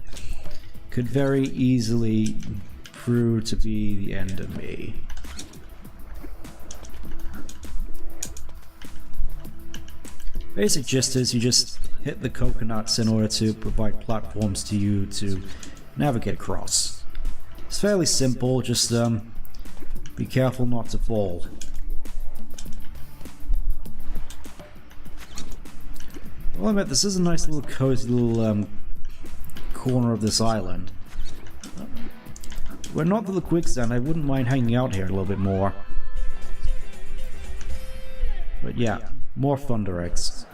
could very easily prove to be the end of me. Basic gist is you just hit the coconuts in order to provide platforms to you to navigate across. It's fairly simple, just be careful not to fall. Well, I admit, this is a nice little cozy little corner of this island. We're not to the quicksand, I wouldn't mind hanging out here a little bit more. But yeah, more Thunder Eggs.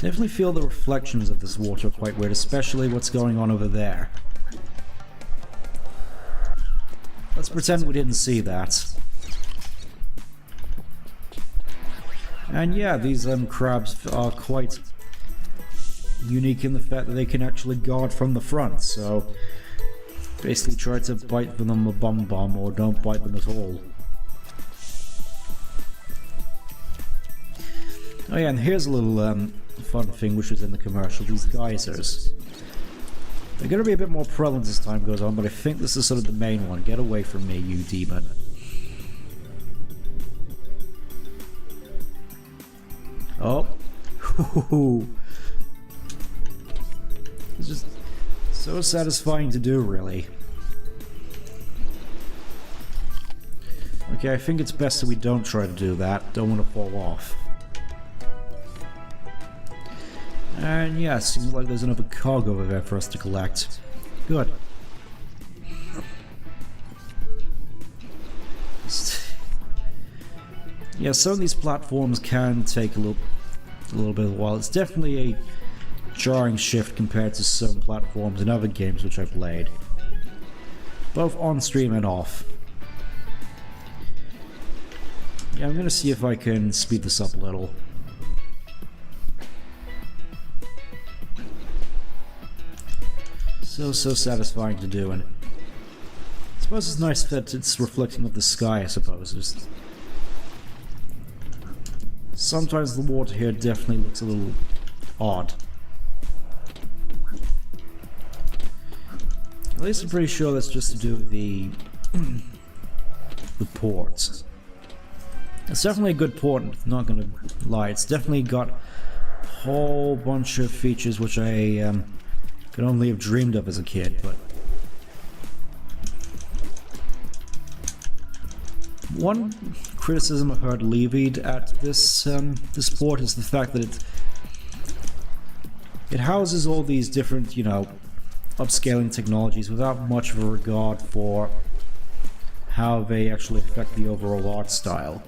Definitely feel the reflections of this water quite weird, especially what's going on over there. Let's pretend we didn't see that. And yeah, these crabs are quite unique in the fact that they can actually guard from the front, so basically try to bite them a bum or don't bite them at all. Oh yeah, and here's a little fun thing which was in the commercial, these geysers. They're going to be a bit more prevalent as time goes on, but I think this is sort of the main one. Get away from me, you demon. Oh. It's just so satisfying to do, really. Okay, I think it's best that we don't try to do that. Don't want to fall off. And yeah, seems like there's another cog over there for us to collect. Good. Yeah, some of these platforms can take a little a little bit while. It's definitely a jarring shift compared to some platforms and other games which I played, both on stream and off. Yeah, I'm gonna see if I can speed this up a little. So satisfying to do, and I suppose it's nice that it's reflecting of the sky, I suppose. Sometimes the water here definitely looks a little odd. At least I'm pretty sure that's just to do with the ports. It's definitely a good port, not gonna lie. It's definitely got a whole bunch of features which I could only have dreamed of as a kid, but one criticism I've heard levied at this this port is the fact that it houses all these different, you know, upscaling technologies without much of a regard for how they actually affect the overall art style.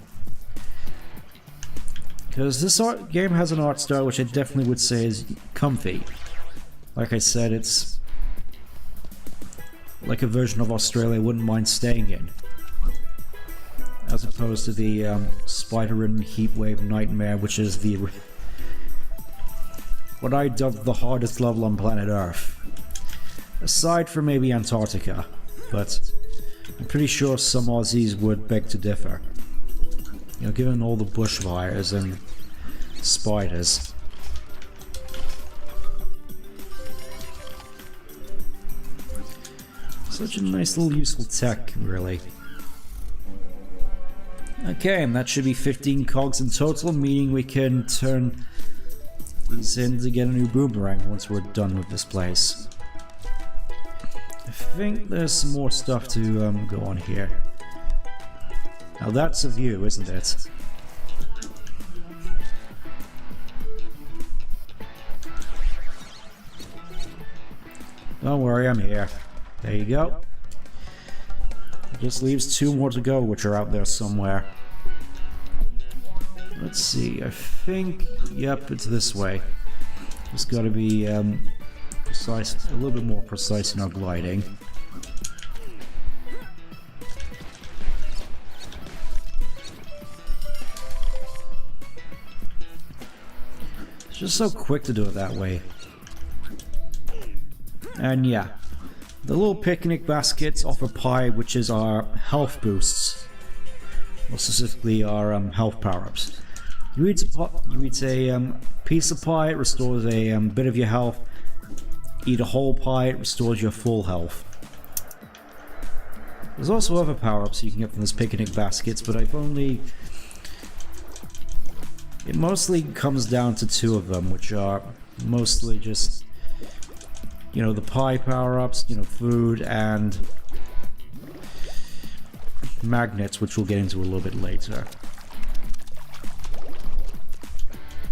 Because this game has an art style which I definitely would say is comfy. Like I said, it's like a version of Australia I wouldn't mind staying in, as opposed to the spider-ridden heatwave nightmare, which is the what I dubbed the hardest level on planet Earth, aside from maybe Antarctica, but I'm pretty sure some Aussies would beg to differ. You know, given all the bushfires and spiders. Such a nice little useful tech, really. Okay, and that should be 15 cogs in total, meaning we can turn these in to get a new boomerang once we're done with this place. I think there's some more stuff to go on here. Now that's a view, isn't it? Don't worry, I'm here. There you go. It just leaves 2 more to go, which are out there somewhere. Let's see, I think... Yep, it's this way. Just gotta be precise, a little bit more precise in our gliding. It's just so quick to do it that way. And yeah, the little picnic baskets offer pie, which is our health boosts. More specifically, our health power-ups. You eat a piece of pie, it restores a bit of your health. Eat a whole pie, it restores your full health. There's also other power-ups you can get from those picnic baskets, but I've only... It mostly comes down to 2 of them, which are mostly just, you know, the pie power-ups, you know, food, and magnets, which we'll get into a little bit later.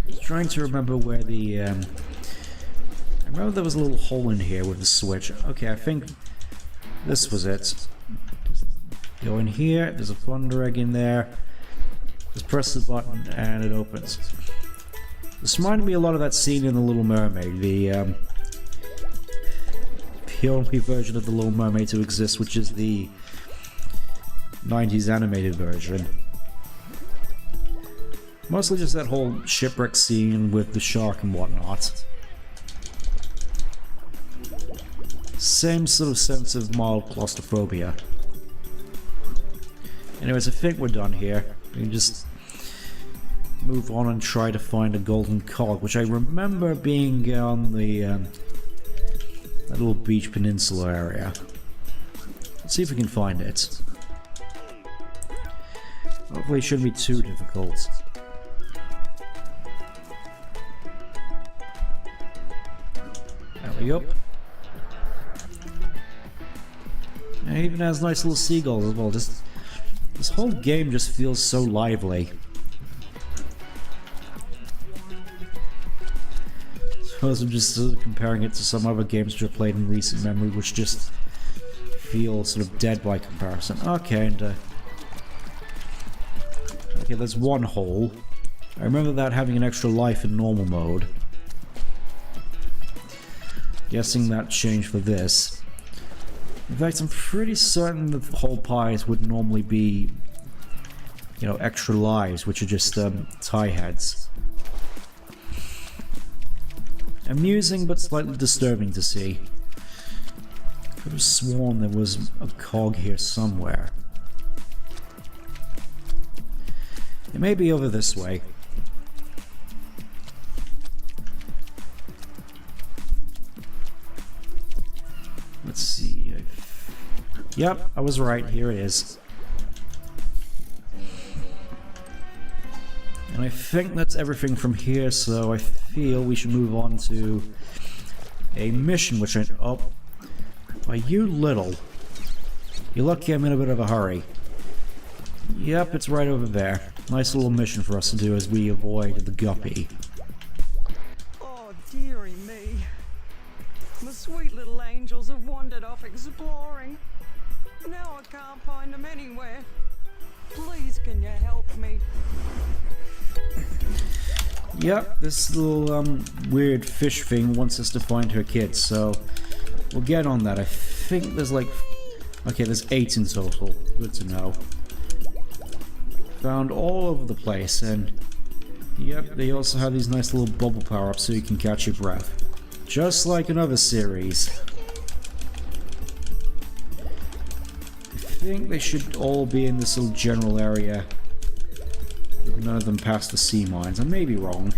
Just trying to remember where the, I remember there was a little hole in here with the switch. Okay, I think this was it. Go in here, there's a Thunder Egg in there. Just press the button and it opens. This reminded me a lot of that scene in The Little Mermaid, the only version of The Little Mermaid to exist, which is the 90s animated version. Mostly just that whole shipwreck scene with the shark and whatnot. Same sort of sense of mild claustrophobia. Anyways, I think we're done here. We can just move on and try to find a golden cog, which I remember being on the that little beach peninsula area. Let's see if we can find it. Hopefully it shouldn't be too difficult. There we go. And it even has nice little seagulls as well. This whole game just feels so lively. I suppose I'm just comparing it to some other games which I've played in recent memory, which just feel sort of dead by comparison. Okay, and okay, there's one hole. I remember that having an extra life in normal mode. Guessing that changed for this. In fact, I'm pretty certain that the whole pies would normally be, you know, extra lives, which are just tie heads. Amusing but slightly disturbing to see. Could have sworn there was a cog here somewhere. It may be over this way. Let's see. Yep, I was right. Here it is. And I think that's everything from here, so I feel we should move on to a mission which I... Oh. Are you little? You're lucky I'm in a bit of a hurry. Yep, it's right over there. Nice little mission for us to do as we avoid the guppy. Oh, dearie me. My sweet little angels have wandered off exploring. Now I can't find them anywhere. Please, can you help me? Yep, this little weird fish thing wants us to find her kids, so we'll get on that. I think there's like... Okay, there's 8 in total. Good to know. Found all over the place, and... Yep, they also have these nice little bubble power-ups so you can catch your breath. Just like another series. I think they should all be in this little general area. None of them pass the sea mines. I may be wrong.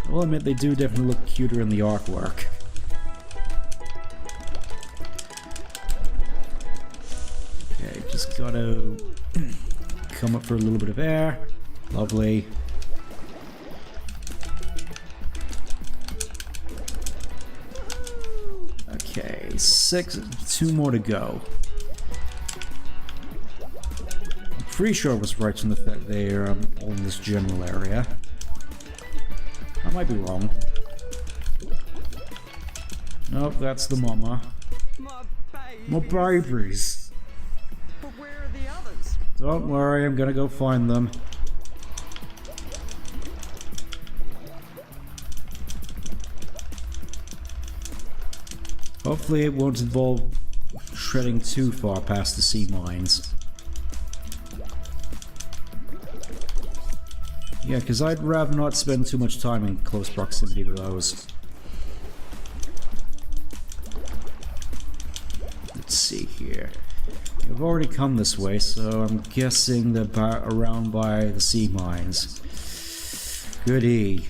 I will admit they do definitely look cuter in the artwork. Okay, just gotta come up for a little bit of air. Lovely. Okay, 2 more to go. Pretty sure I was right in the fact they're all in this general area. I might be wrong. Nope, that's the mama. My babies. But where are the others? Don't worry, I'm gonna go find them. Hopefully it won't involve shredding too far past the sea mines. Yeah, because I'd rather not spend too much time in close proximity to those. Let's see here. We've already come this way, so I'm guessing they're around by the sea mines. Goody.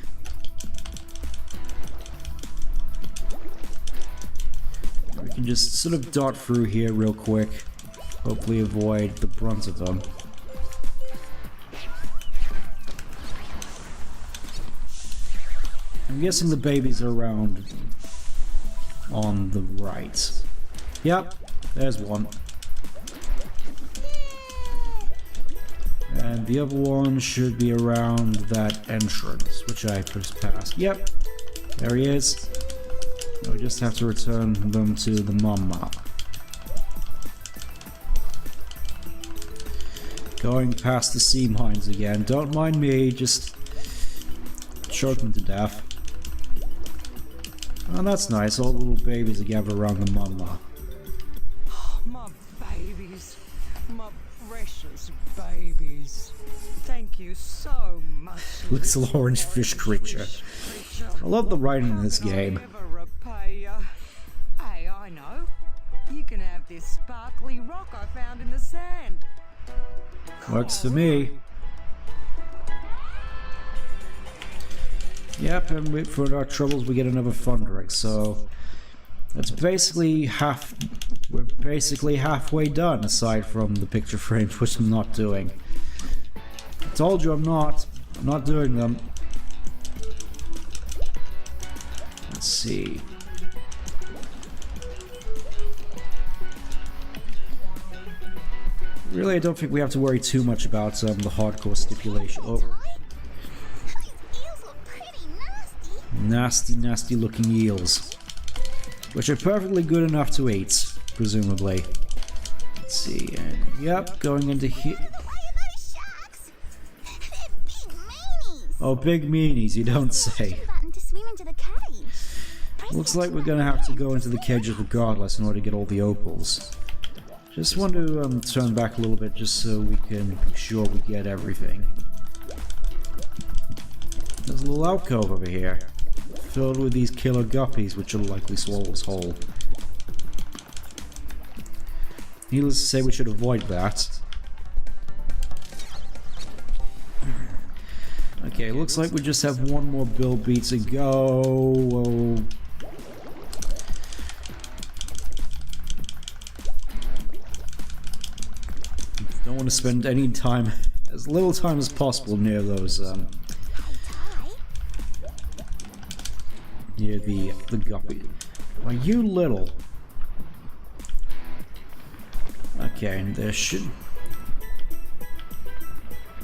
We can just sort of dart through here real quick. Hopefully avoid the brunt of them. I'm guessing the babies are around on the right. Yep, there's one. And the other one should be around that entrance, which I just passed. Yep, there he is. I just have to return them to the mama. Going past the sea mines again. Don't mind me, just choke them to death. Oh, that's nice. All the little babies are gathered around the mama. Oh, my babies. My precious babies. Thank you so much. Little orange fish creature. I love the writing in this game. How can I ever repay ya? Hey, I know. You can have this sparkly rock I found in the sand. Works for me. Yep, and for our troubles we get another thundering, so that's basically we're basically halfway done, aside from the picture frames, which I'm not doing. I told you I'm not doing them. Let's see. Really, I don't think we have to worry too much about the hardcore stipulation. Oh. Nasty, nasty looking eels. Which are perfectly good enough to eat, presumably. Let's see, and yep, going into here. Oh, big meanies, you don't say. Button to swim into the cage. Press Looks it like to we're gonna have to go into the cages regardless in order to get all the opals. Just want to turn back a little bit just so we can be sure we get everything. There's a little alcove over here, filled with these killer guppies which will likely swallow us whole. Needless to say, we should avoid that. Okay, looks like we just have one more bill beat to go. Oh. Don't want to spend any time, as little time as possible near those, near the guppy. Are you little? Okay, and there should...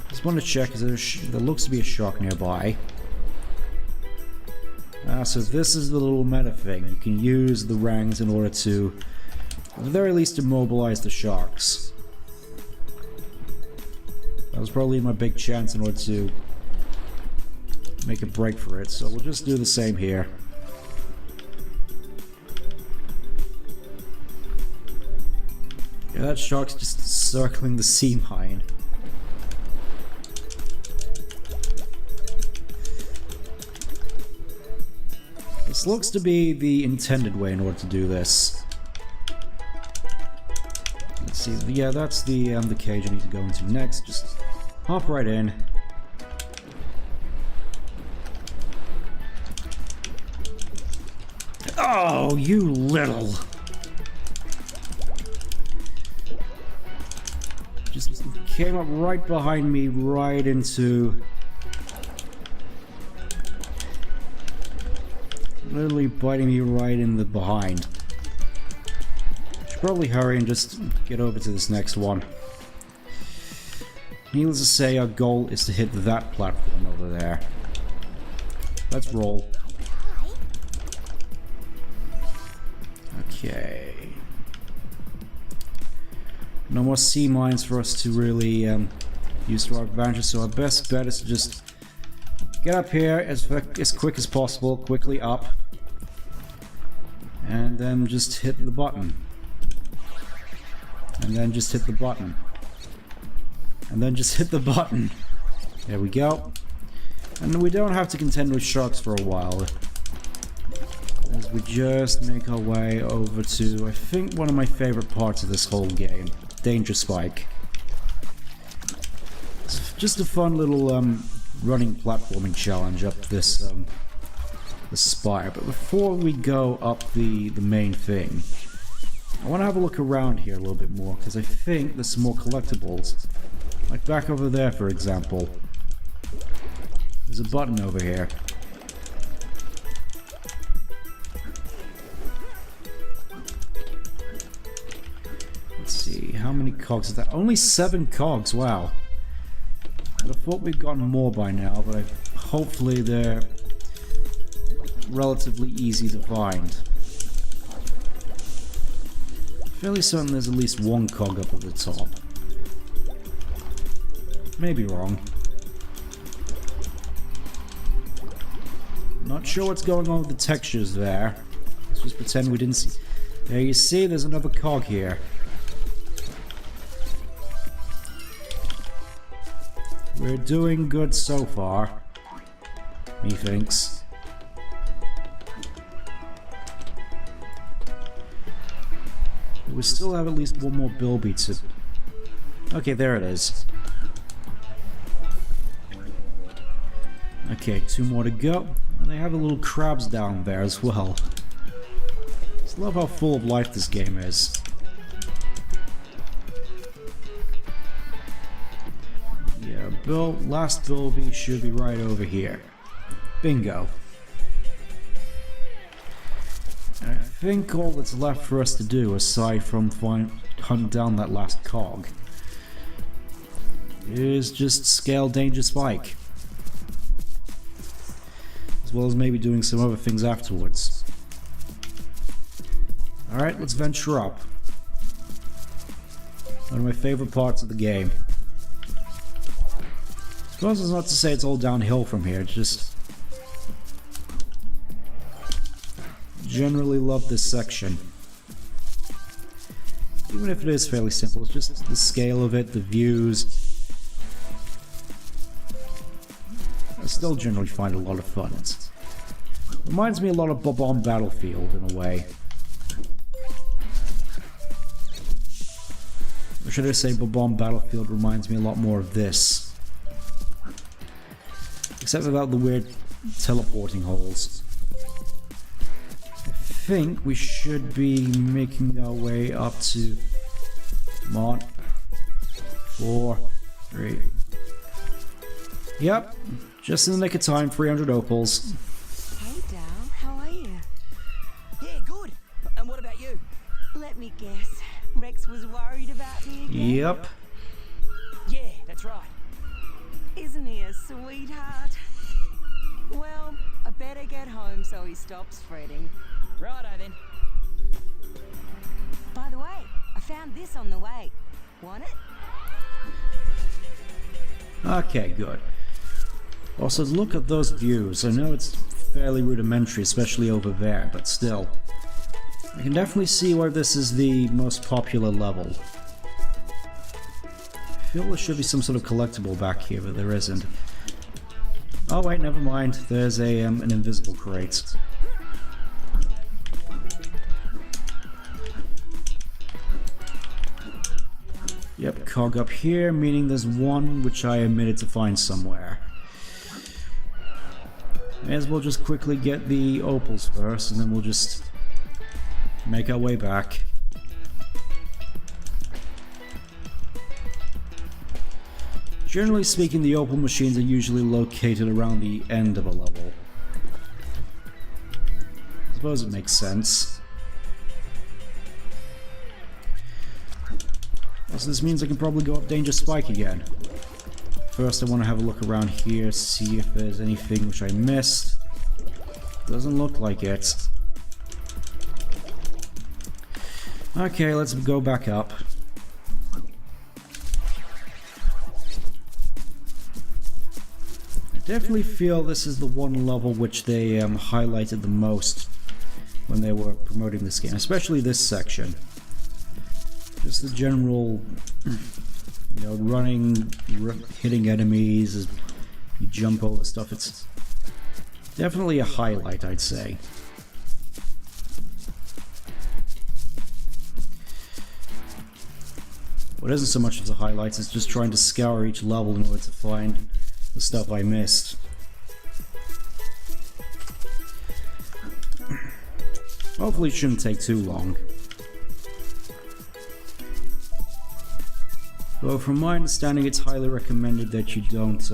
Just want to check, because there looks to be a shark nearby. So this is the little meta thing. You can use the rangs in order to, at the very least, immobilize the sharks. That was probably my big chance in order to make a break for it, so we'll just do the same here. Yeah, that shark's just circling the sea mine. This looks to be the intended way in order to do this. Let's see, yeah, that's the cage I need to go into next. Just hop right in. Oh, you little... Just came up right behind me, right into... Literally biting me right in the behind. Should probably hurry and just get over to this next one. Needless to say, our goal is to hit that platform over there. Let's roll. Okay. No more sea mines for us to really use to our advantage, so our best bet is to just get up here as quick as possible, quickly up, and then just hit the button. And then just hit the button. And then just hit the button. There we go. And we don't have to contend with sharks for a while, as we just make our way over to, I think, one of my favorite parts of this whole game, Danger Spike. It's just a fun little running platforming challenge up this spire. But before we go up the main thing, I want to have a look around here a little bit more, because I think there's some more collectibles. Like back over there, for example. There's a button over here. Let's see, how many cogs is that? Only 7 cogs, wow. I thought we'd gotten more by now, but hopefully they're relatively easy to find. Fairly certain there's at least 1 cog up at the top. Maybe wrong. Not sure what's going on with the textures there. Let's just pretend we didn't see. There you see, there's another cog here. We're doing good so far, methinks. We still have at least 1 more bill beat. Okay, there it is. Okay, 2 more to go. And they have a little crabs down there as well. Just love how full of life this game is. Yeah, last bill beat should be right over here. Bingo. I think all that's left for us to do, aside from hunt down that last cog, is just scale Danger Spike. As well as maybe doing some other things afterwards. Alright, let's venture up. One of my favorite parts of the game. suppose it's not to say it's all downhill from here, it's just... generally love this section. Even if it is fairly simple, it's just the scale of it, the views. I still generally find a lot of fun. It reminds me a lot of Bob-omb Battlefield in a way. Or should I say Bob-omb Battlefield reminds me a lot more of this. Except without the weird teleporting holes. I think we should be making our way up to... come on. 4, 3... Yep, just in the nick of time, 300 opals. Hey, Dal, how are you? Yeah, good. And what about you? Let me guess. Rex was worried about me again? Yep. Yeah, that's right. Isn't he a sweetheart? Well, I better get home so he stops fretting. Righto then. By the way, I found this on the way. Want it? Okay, good. Also, look at those views. I know it's fairly rudimentary, especially over there, but still. I can definitely see why this is the most popular level. I feel there should be some sort of collectible back here, but there isn't. Oh wait, never mind. There's a an invisible crate. Yep, cog up here, meaning there's one which I omitted to find somewhere. May as well just quickly get the opals first, and then we'll just make our way back. Generally speaking, the opal machines are usually located around the end of a level. I suppose it makes sense. So this means I can probably go up Danger Spike again. First I want to have a look around here, see if there's anything which I missed. Doesn't look like it. Okay, let's go back up. I definitely feel this is the one level which they highlighted the most when they were promoting this game, especially this section. Just the general, you know, running, hitting enemies as you jump over stuff. It's definitely a highlight, I'd say. What isn't so much of the highlights is just trying to scour each level in order to find the stuff I missed. Hopefully it shouldn't take too long. Though from my understanding, it's highly recommended that you don't,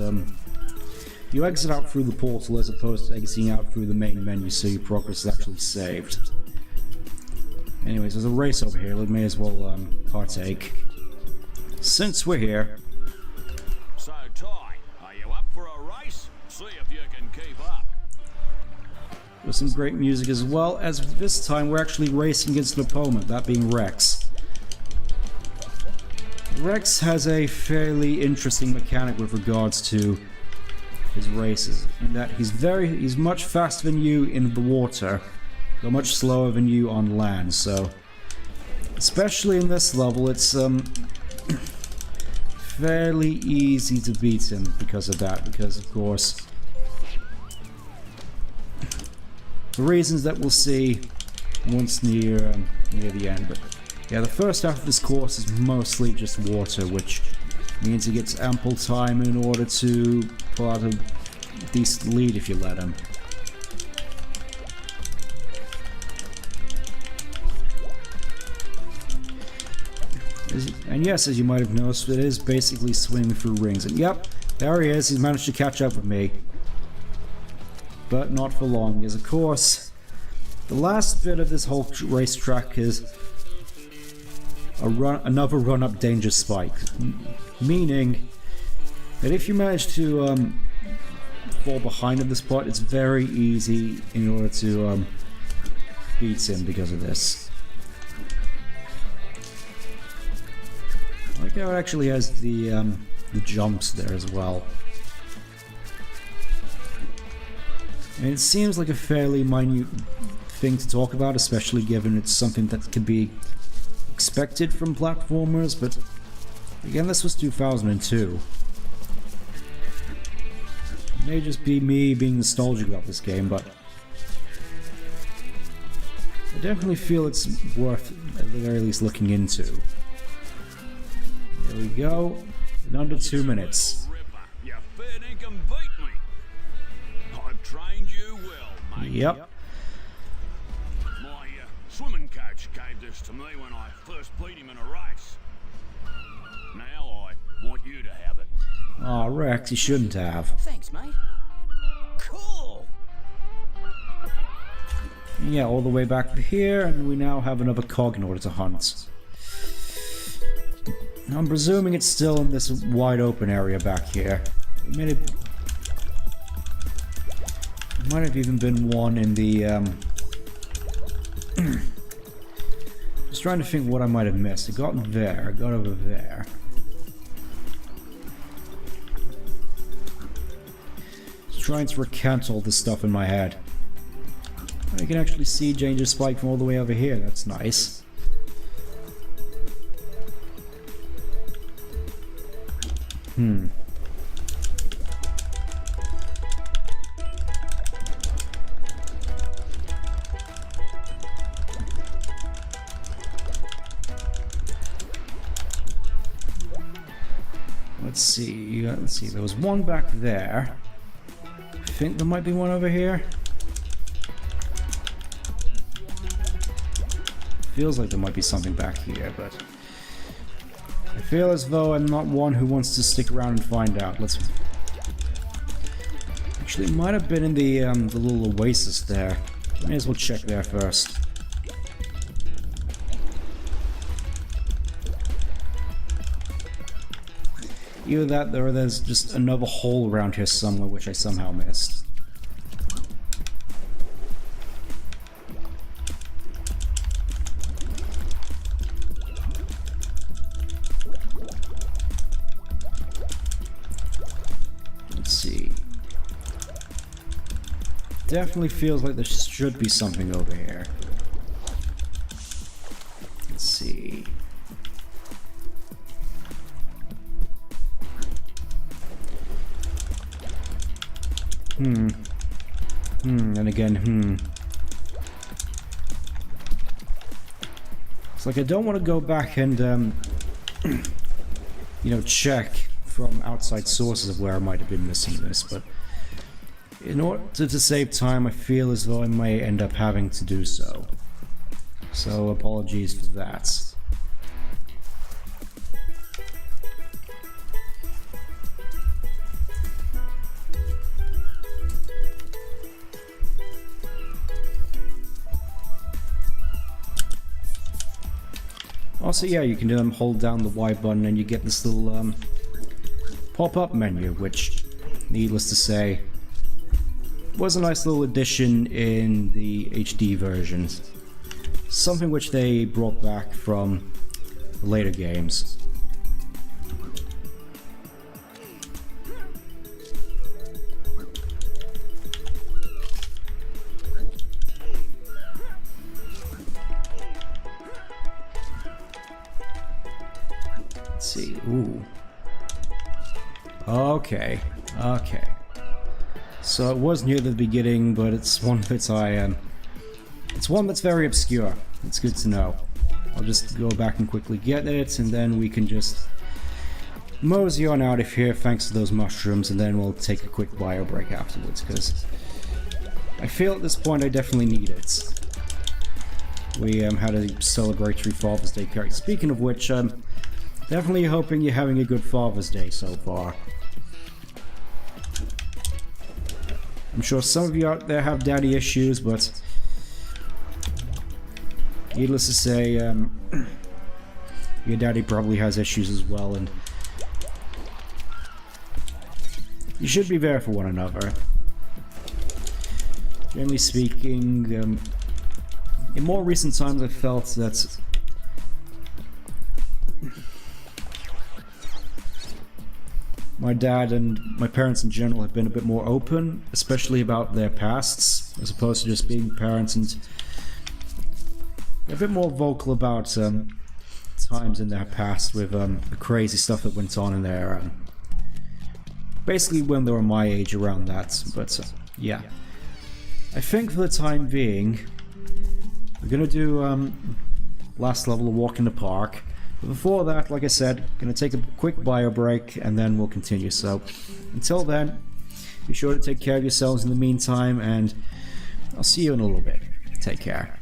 you exit out through the portal as opposed to exiting out through the main menu so your progress is actually saved. Anyways, there's a race over here, we may as well partake. Since we're here. So, Ty, are you up for a race? See if you can keep up. With some great music as well, as this time we're actually racing against an opponent, that being Rex. Rex has a fairly interesting mechanic with regards to his races, in that he's much faster than you in the water, but much slower than you on land, so especially in this level it's fairly easy to beat him because of that, because of course the reasons that we'll see once near the end. But yeah, the first half of this course is mostly just water, which means he gets ample time in order to pull out a decent lead if you let him. And yes, as you might have noticed, it is basically swimming through rings. And yep, there he is, he's managed to catch up with me. But not for long, because of course, the last bit of this whole racetrack is another run up Danger Spike. Meaning that if you manage to fall behind at this point, it's very easy in order to beat him because of this. I like how it actually has the jumps there as well. And it seems like a fairly minute thing to talk about, especially given it's something that could be expected from platformers, but again, this was 2002. It may just be me being nostalgic about this game, but I definitely feel it's worth, at the very least, looking into. There we go. In under 2 minutes. You fair dinkum beat me. I've trained you well, mate. Yep. My swimming coach gave this to me when I first beat him in a race. Now I want you to have it. Aw, Rex, you shouldn't have. Thanks, mate. Cool. Yeah, all the way back here, and we now have another cog in order to hunt. I'm presuming it's still in this wide open area back here. It might have even been one in the, just trying to think what I might have missed. I got there, I got over there. Just trying to recount all this stuff in my head. I can actually see Danger Spike from all the way over here, that's nice. Let's see, there was one back there. I think there might be one over here. Feels like there might be something back here, but I feel as though I'm not one who wants to stick around and find out. Let's... Actually, it might have been in the little oasis there. May as well check there first. Either that, or there's just another hole around here somewhere which I somehow missed. Let's see. Definitely feels like there should be something over here. Let's see. And again, It's like I don't want to go back and, you know, check from outside sources of where I might have been missing this, but in order to save time, I feel as though I may end up having to do so. So apologies for that. Also, yeah, you can hold down the Y button and you get this little pop-up menu, which, needless to say, was a nice little addition in the HD versions. Something which they brought back from the later games. Let's see. Ooh. Okay. Okay. So it was near the beginning, but it's one that it's one that's very obscure. It's good to know. I'll just go back and quickly get it, and then we can just mosey on out of here thanks to those mushrooms, and then we'll take a quick bio break afterwards, because I feel at this point I definitely need it. We had a celebratory Father's Day character. Speaking of which, definitely hoping you're having a good Father's Day so far. I'm sure some of you out there have daddy issues, but needless to say, your daddy probably has issues as well, and you should be there for one another. Generally speaking, in more recent times I've felt that my dad and my parents in general have been a bit more open, especially about their pasts, as opposed to just being parents, and a bit more vocal about times in their past with the crazy stuff that went on in there. Basically when they were my age, around that. But yeah, I think for the time being, we're gonna do last level of Walk in the Park. But before that, like I said, gonna take a quick bio break and then we'll continue. So until then, be sure to take care of yourselves in the meantime, and I'll see you in a little bit. Take care.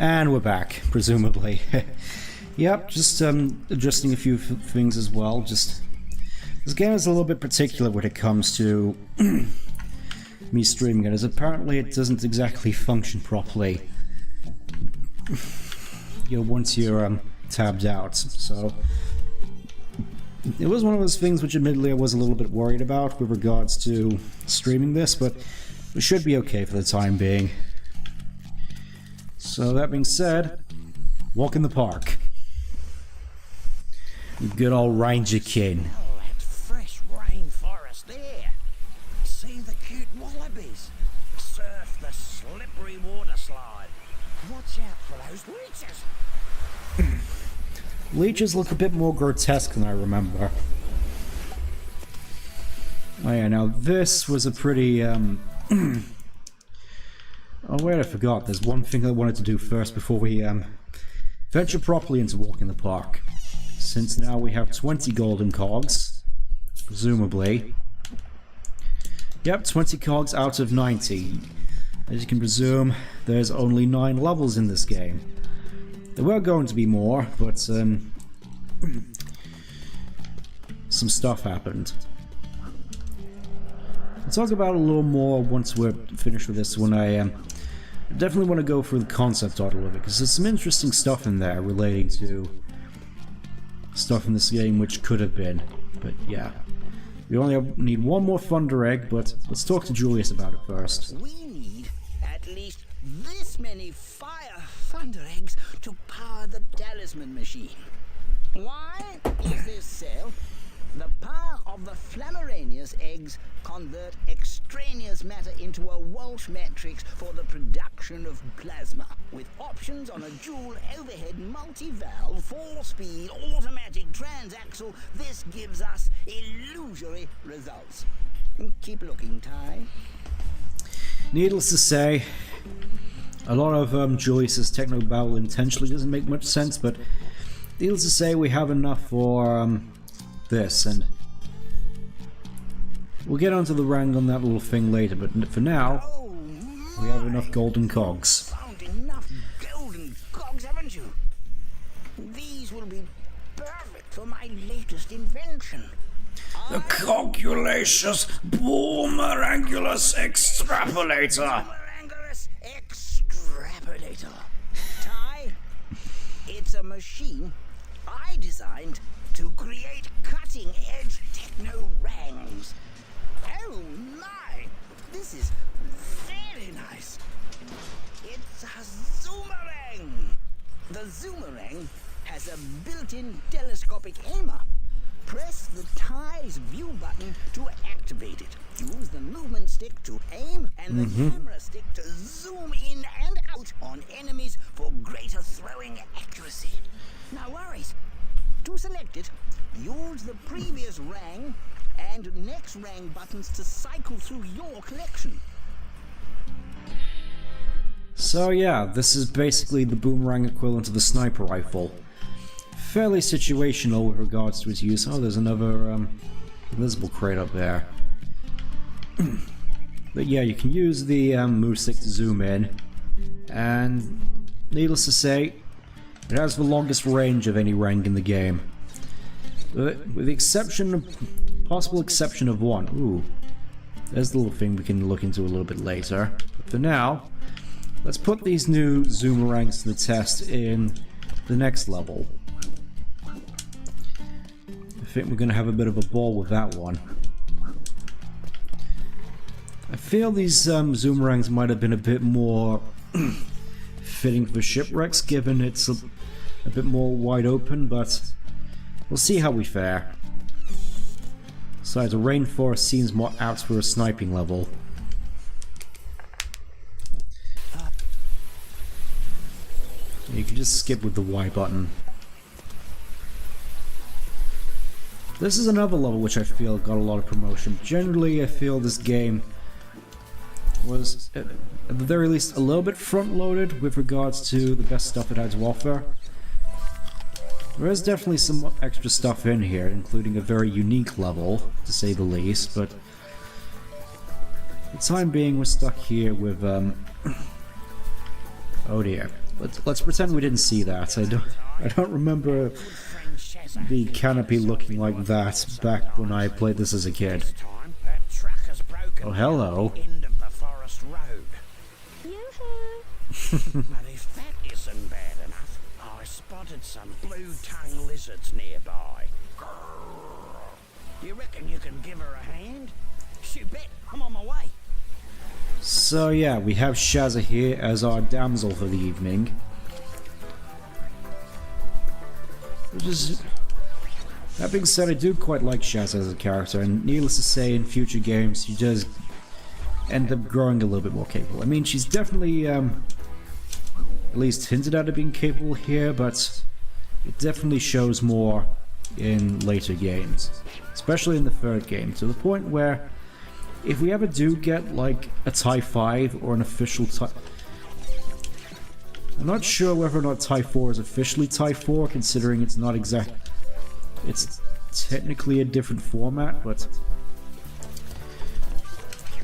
And we're back, presumably. Yep, just adjusting a few things as well. Just this game is a little bit particular when it comes to me streaming it, as apparently it doesn't exactly function properly. Once you're tabbed out. So it was one of those things which admittedly I was a little bit worried about with regards to streaming this, but it should be okay for the time being. So that being said, Walk in the Park. Good old Ranger King. Oh, that fresh rainforest there. See the cute wallabies. Surf the slippery water slide. Watch out for those leeches. Leeches look a bit more grotesque than I remember. Oh yeah, now this was a pretty, Oh wait, I forgot. There's one thing I wanted to do first before we venture properly into Walk in the Park. Since now we have 20 golden cogs, presumably. Yep, 20 cogs out of 90. As you can presume, there's only 9 levels in this game. There were going to be more, but some stuff happened. I'll talk about it a little more once we're finished with this, when I definitely want to go through the concept art a little bit, because there's some interesting stuff in there relating to stuff in this game which could have been. But yeah. We only need one more Thunder Egg, but let's talk to Julius about it first. We need at least this many fire Thunder Eggs to power the talisman machine. Why is this so? The power of the Flammaraneous eggs convert extraneous matter into a Walsh matrix for the production of plasma. With options on a dual overhead multi-valve, 4-speed automatic transaxle, this gives us illusory results. Keep looking, Ty. Needless to say, a lot of Julius's techno babble intentionally doesn't make much sense, but needless to say, we have enough for this, and we'll get onto the rank on that little thing later, but for now, we have enough golden cogs. Found enough golden cogs, haven't you? These will be perfect for my latest invention. The Cogulacious Boomerangulus Extrapolator! Boomerangulus Extrapolator. Ty, it's a machine I designed to create cutting-edge techno-rangs. Oh my! This is very nice. It's a Zoomerang. The Zoomerang has a built-in telescopic aimer. Press the Ty's view button to activate it. Use the movement stick to aim and the camera stick to zoom in and out on enemies for greater throwing accuracy. No worries. To select it, use the previous rang and next rang buttons to cycle through your collection. So yeah, this is basically the boomerang equivalent to the sniper rifle. Fairly situational with regards to its use. Oh, there's another invisible crate up there. But yeah, you can use the move stick to zoom in, and needless to say, it has the longest range of any rank in the game. With the exception of, possible exception of one. Ooh, there's the little thing we can look into a little bit later. But for now, let's put these new Zoomerangs to the test in the next level. I think we're going to have a bit of a ball with that one. I feel these Zoomerangs might have been a bit more fitting for shipwrecks, given it's a bit more wide open, but we'll see how we fare. Besides, the rainforest seems more apt for a sniping level. You can just skip with the Y button. This is another level which I feel got a lot of promotion. Generally, I feel this game was, at the very least, a little bit front-loaded with regards to the best stuff it had to offer. There is definitely some extra stuff in here, including a very unique level, to say the least, but for the time being, we're stuck here with, oh dear. Let's pretend we didn't see that. I don't remember the canopy looking like that back when I played this as a kid. Oh, hello. But if that isn't bad enough, I spotted some blue-tongued lizards nearby. You reckon you can give her a hand? You bet, I'm on my way. So yeah, we have Shazza here as our damsel for the evening. Which is... That being said, I do quite like Shazza as a character, and needless to say, in future games, she does end up growing a little bit more capable. I mean, she's definitely, at least hinted at it being capable here, but it definitely shows more in later games. Especially in the third game, to the point where if we ever do get, like, a TIE 5 or an official TIE... I'm not sure whether or not TIE 4 is officially TIE 4, considering it's not exact... It's technically a different format, but...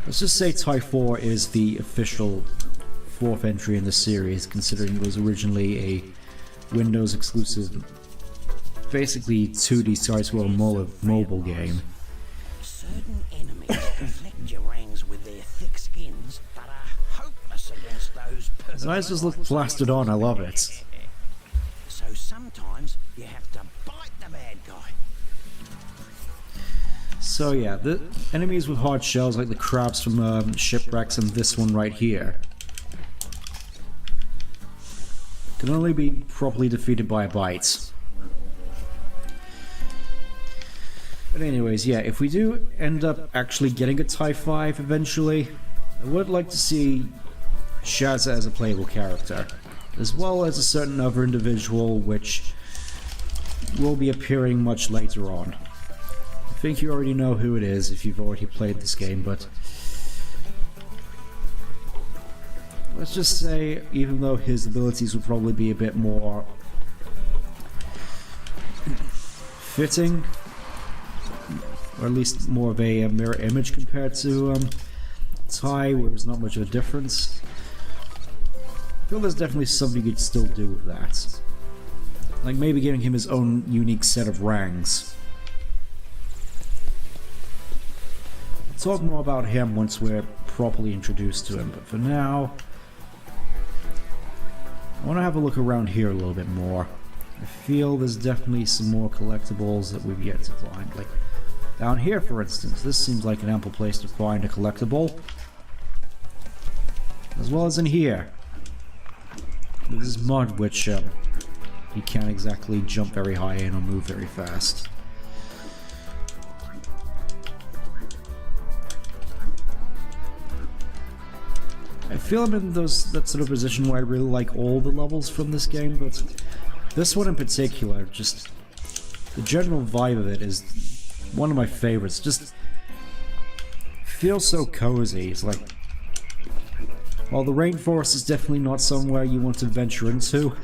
Let's just say TIE 4 is the official 4th entry in the series, considering it was originally a Windows exclusive basically 2D side-scroll mobile game. Certain enemies deflect your rangs with their thick skins, but are hopeless against those His eyes just look plastered on, I love it. So sometimes you have to bite the bad guy. So yeah, the enemies with hard shells like the crabs from Shipwrecks and this one right here can only be properly defeated by a bite. But anyways, yeah, if we do end up actually getting a TIE 5 eventually, I would like to see Shazza as a playable character, as well as a certain other individual which will be appearing much later on. I think you already know who it is if you've already played this game, but let's just say, even though his abilities would probably be a bit more fitting, or at least more of a mirror image compared to TIE, where there's not much of a difference, I feel there's definitely something you could still do with that. Like maybe giving him his own unique set of ranks. I'll talk more about him once we're properly introduced to him, but for now, I want to have a look around here a little bit more. I feel there's definitely some more collectibles that we've yet to find. Like down here, for instance, this seems like an ample place to find a collectible. As well as in here. This is mud, which you can't exactly jump very high in or move very fast. I feel I'm in that sort of position where I really like all the levels from this game, but this one in particular, just the general vibe of it is one of my favorites. Just feels so cozy. It's like, while the rainforest is definitely not somewhere you want to venture into,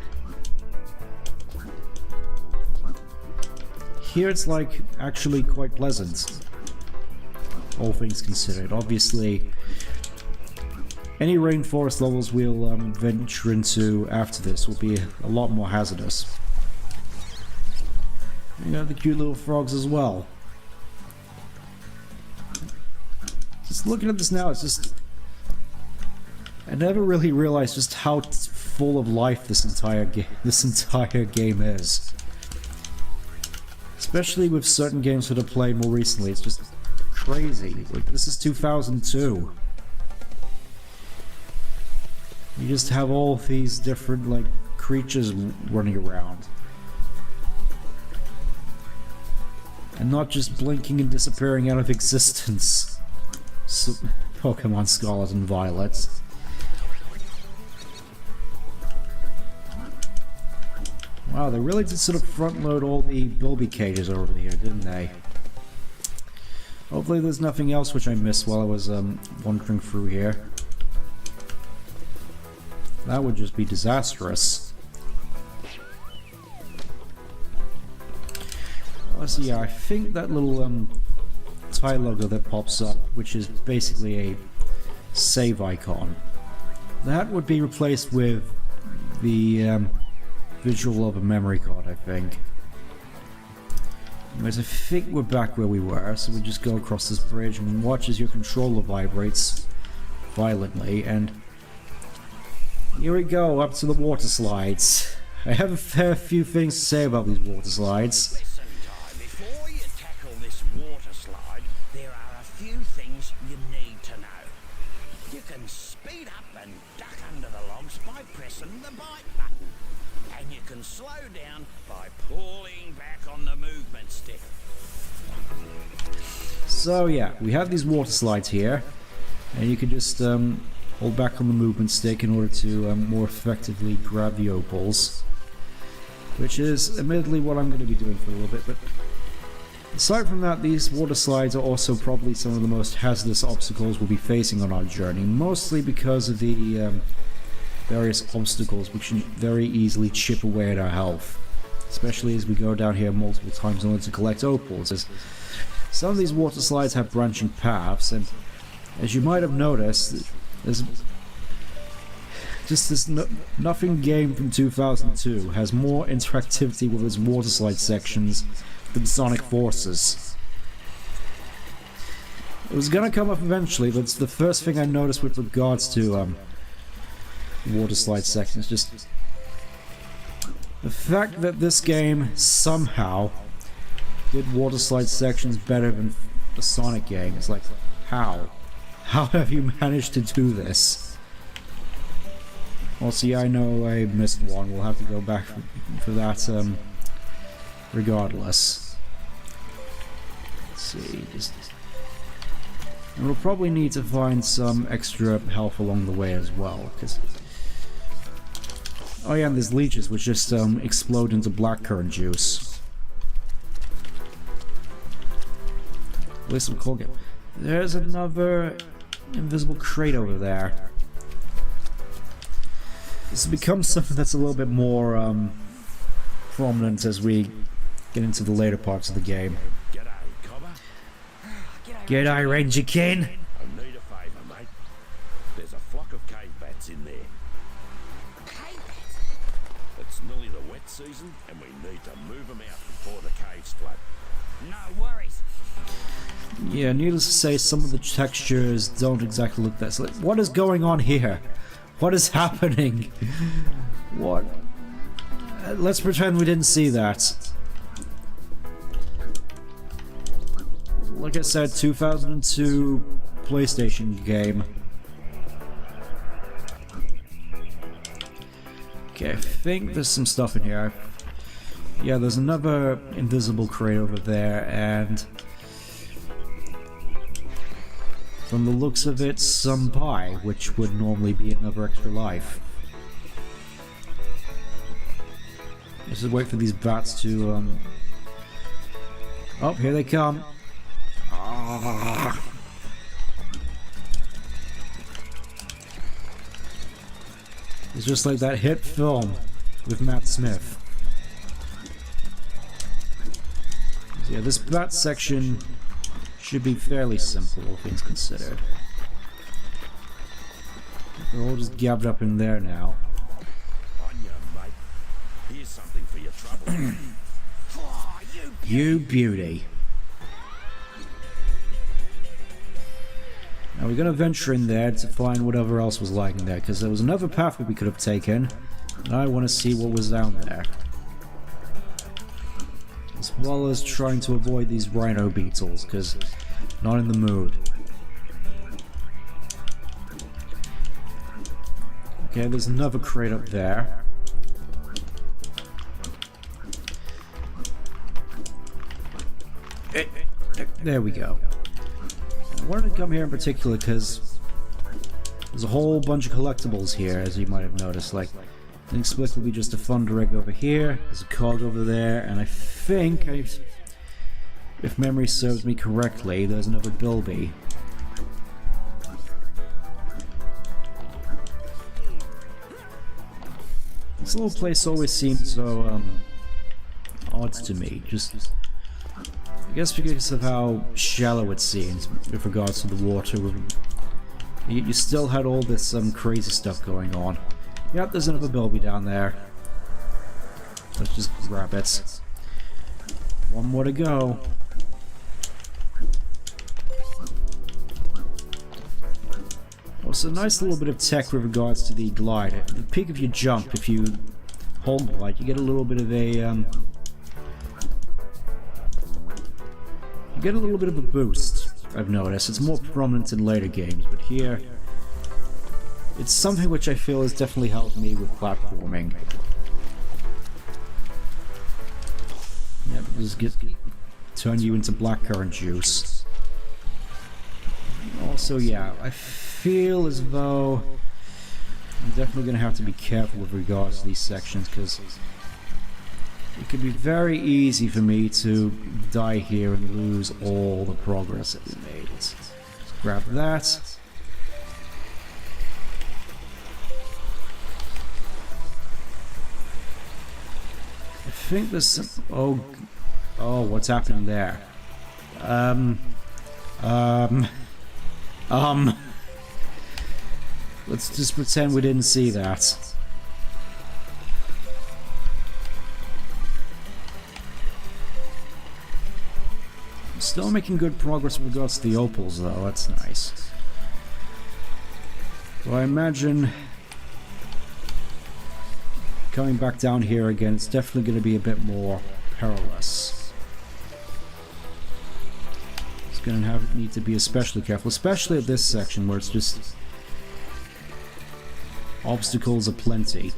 here it's like actually quite pleasant, all things considered. Obviously, any rainforest levels we'll venture into after this will be a lot more hazardous. You got the cute little frogs as well. Just looking at this now, it's just, I never really realized just how full of life this entire game is. Especially with certain games that I've played more recently, it's just crazy. Like, this is 2002. You just have all these different, like, creatures running around. And not just blinking and disappearing out of existence. So, Pokemon Scarlet and Violet. Wow, they really did sort of front load all the Bilby cages over here, didn't they? Hopefully there's nothing else which I missed while I was wandering through here. That would just be disastrous. So yeah, I think that little TIE logo that pops up, which is basically a save icon, that would be replaced with the visual of a memory card, I think. Anyways, I think we're back where we were, so we just go across this bridge and watch as your controller vibrates violently, and here we go, up to the water slides. I have a fair few things to say about these water slides. Listen, Ty, before you tackle this water slide, there are a few things you need to know. You can speed up and duck under the logs by pressing the bite button. And you can slow down by pulling back on the movement stick. So yeah, we have these water slides here, and you can just hold back on the movement stick in order to more effectively grab the opals, which is admittedly what I'm going to be doing for a little bit. But aside from that, these water slides are also probably some of the most hazardous obstacles we'll be facing on our journey, mostly because of the various obstacles which can very easily chip away at our health, especially as we go down here multiple times in order to collect opals. As some of these water slides have branching paths, and as you might have noticed, there's just this nothing game from 2002 has more interactivity with its water slide sections than Sonic Forces. It was gonna come up eventually, but it's the first thing I noticed with regards to water slide sections. Just the fact that this game somehow did water slide sections better than the Sonic game. It's like, how? How have you managed to do this? Well, see, I know I missed one. We'll have to go back for that, regardless. Let's see, and we'll probably need to find some extra health along the way as well, because... Oh yeah, and there's leeches which just explode into blackcurrant juice. At least I'm calling it. There's another invisible crate over there. This has become something that's a little bit more prominent as we get into the later parts of the game. G'day, Cobber. G'day, Ranger Ken. I need a favour, mate. There's a flock of cave bats in there. It's nearly the wet season, and we need to move them out before the caves flood. No worries. Yeah, needless to say, some of the textures don't exactly look that... So, like, what is going on here? What is happening? What? Let's pretend we didn't see that. Like I said, 2002 PlayStation game. Okay, I think there's some stuff in here. Yeah, there's another invisible crate over there, and... from the looks of it, some pie, which would normally be another extra life. Let's just wait for these bats to, Oh, here they come. Ah. It's just like that hit film with Matt Smith. So yeah, this bat section should be fairly simple, all things considered. They're all just gathered up in there now. On you, mate. Here's something for your trouble. Oh, You beauty. Now we're gonna venture in there to find whatever else was lying in there, because there was another path that we could have taken, and I want to see what was down there. As well as trying to avoid these rhino beetles, because not in the mood. Okay, there's another crate up there. There we go. I wanted to come here in particular because there's a whole bunch of collectibles here, as you might have noticed. Like, inexplicably just a thunder egg over here, there's a cog over there, and I think, if memory serves me correctly, there's another Bilby. This little place always seemed so, odd to me. Just, I guess because of how shallow it seems with regards to the water. You still had all this, crazy stuff going on. Yep, there's another Bilby down there. Let's just grab it. One more to go. Also, a nice little bit of tech with regards to the glide. At the peak of your jump, if you hold glide, you get a little bit of a, you get a little bit of a boost, I've noticed. It's more prominent in later games, but here, it's something which I feel has definitely helped me with platforming. Yeah, just turn you into blackcurrant juice. Also, yeah, I feel as though I'm definitely going to have to be careful with regards to these sections, because it could be very easy for me to die here and lose all the progress that we made. Let's grab that. I think there's some... Oh, what's happening there? Let's just pretend we didn't see that. Still making good progress with regards to the opals, though. That's nice. So I imagine coming back down here again, it's definitely going to be a bit more perilous. It's going to need to be especially careful, especially at this section where it's just obstacles aplenty.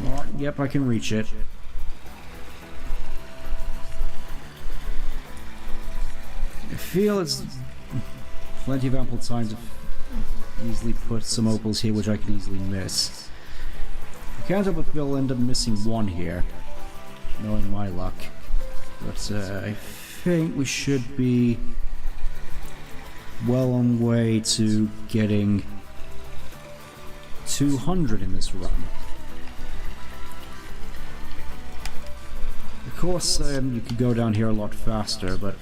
Oh, yep, I can reach it. I feel it's plenty of ample time to easily put some opals here, which I can easily miss. I can't help but feel I'll end up missing one here, knowing my luck. But I think we should be well on way to getting 200 in this run. Of course, you could go down here a lot faster, but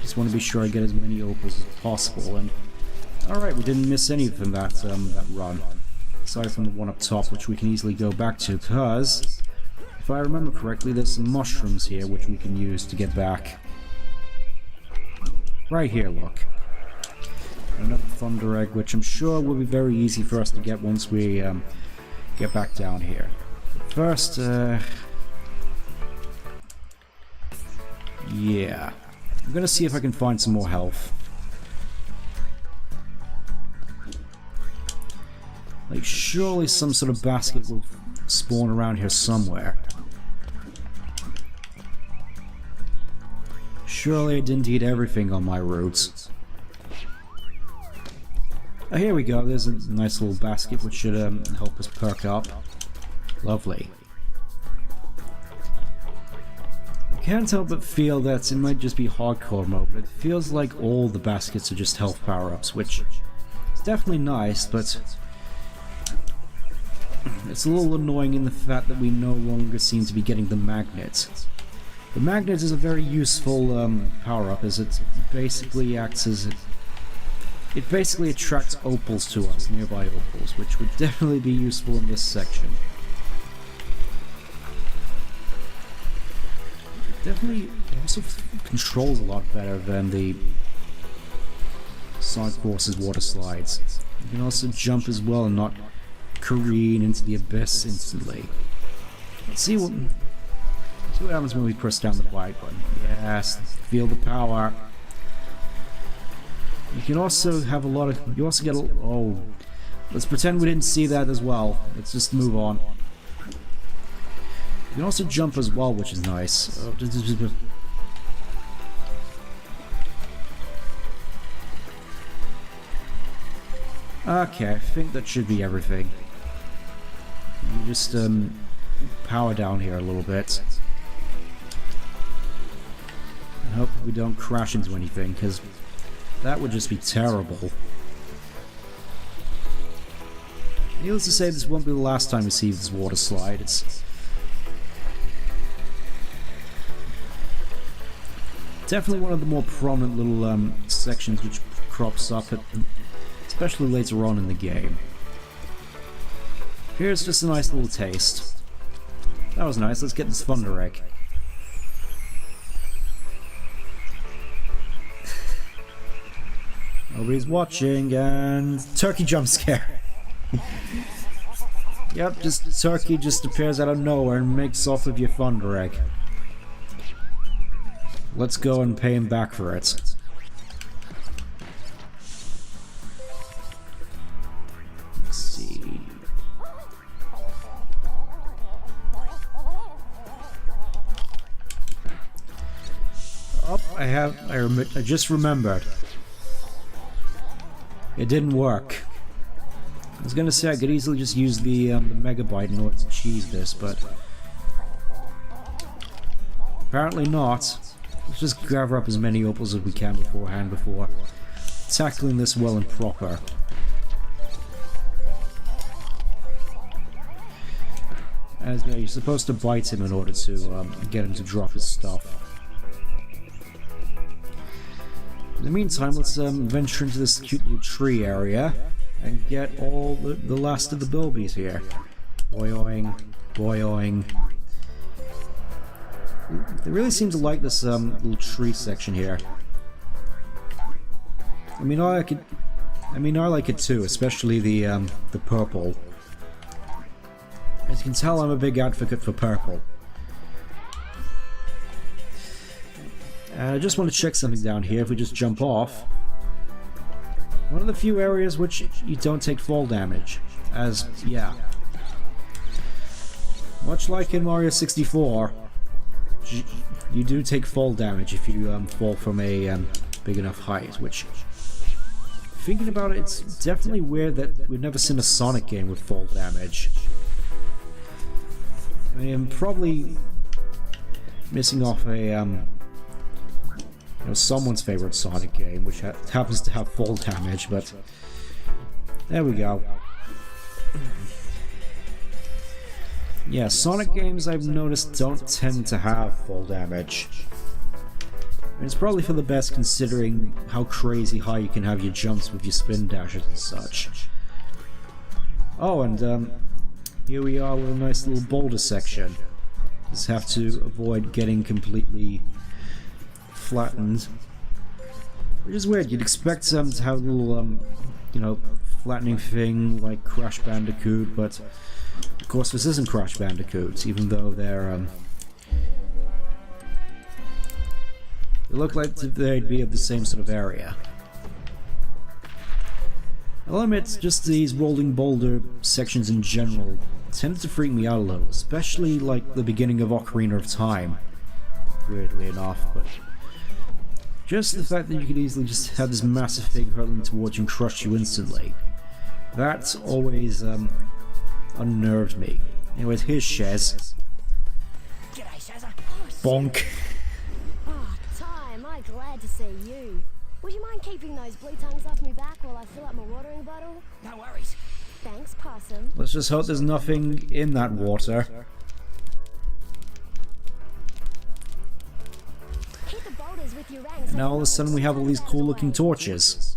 just want to be sure I get as many opals as possible. And alright, we didn't miss any from that run, aside from the one up top, which we can easily go back to, because if I remember correctly, there's some mushrooms here which we can use to get back. Right here, look. Another thunder egg, which I'm sure will be very easy for us to get once we get back down here. First, yeah. I'm gonna see if I can find some more health. Like, surely some sort of basket will spawn around here somewhere. Surely I didn't eat everything on my route. Oh, here we go. There's a nice little basket which should help us perk up. Lovely. I can't help but feel that it might just be hardcore mode, but it feels like all the baskets are just health power-ups, which is definitely nice, but it's a little annoying in the fact that we no longer seem to be getting the magnet. The magnet is a very useful power-up, as it basically acts as it basically attracts opals to us, nearby opals, which would definitely be useful in this section. Definitely also controls a lot better than the Sonic Forces water slides. You can also jump as well and not careen into the abyss instantly. Let's see what happens when we press down the Y button. Yes, feel the power. You can also have a lot of... You also get a... Oh, let's pretend we didn't see that as well. Let's just move on. You can also jump as well, which is nice. Okay, I think that should be everything. You just power down here a little bit. And hope we don't crash into anything, because that would just be terrible. Needless to say, this won't be the last time we see this water slide. It's definitely one of the more prominent little sections which crops up, especially later on in the game. Here's just a nice little taste. That was nice. Let's get this thunder egg. Nobody's watching, and turkey jump scare. Yep, just turkey just appears out of nowhere and makes off with your thunder egg. Let's go and pay him back for it. Let's see. Oh, I just remembered. It didn't work. I was gonna say I could easily just use the megabyte in order to cheese this, but apparently not. Let's just gather up as many opals as we can beforehand before tackling this well and proper. As you're supposed to bite him in order to get him to drop his stuff. In the meantime, let's venture into this cute little tree area and get all the last of the bilbies here. Boing, boing. They really seem to like this little tree section here. I mean, I like it too, especially the purple. As you can tell, I'm a big advocate for purple. I just want to check something down here. If we just jump off, one of the few areas which you don't take fall damage, as yeah, much like in Mario 64, you do take fall damage if you fall from a big enough height. Which, thinking about it, it's definitely weird that we've never seen a Sonic game with fall damage. I mean, I'm probably missing off a someone's favorite Sonic game, which happens to have fall damage, but there we go. Yeah, Sonic games I've noticed don't tend to have fall damage. And it's probably for the best considering how crazy high you can have your jumps with your spin dashes and such. Oh, and here we are with a nice little boulder section. Just have to avoid getting completely flattened, which is weird. You'd expect them to have a little, flattening thing like Crash Bandicoot, but of course this isn't Crash Bandicoot, even though they're, they look like they'd be of the same sort of area. I'll admit, just these rolling boulder sections in general tended to freak me out a little, especially like the beginning of Ocarina of Time, weirdly enough, but just the fact that you could easily just have this massive thing hurtling towards you and crush you instantly, that always unnerved me. Anyways, here's Shez. Bonk. Oh, Ty, am I glad to see you. Would you mind keeping those blue tongues off me back while I fill up my watering bottle? No worries. Thanks, Possum. Let's just hope there's nothing in that water. Hit the boulders with your ranks. Now all of a sudden we have all these cool looking torches.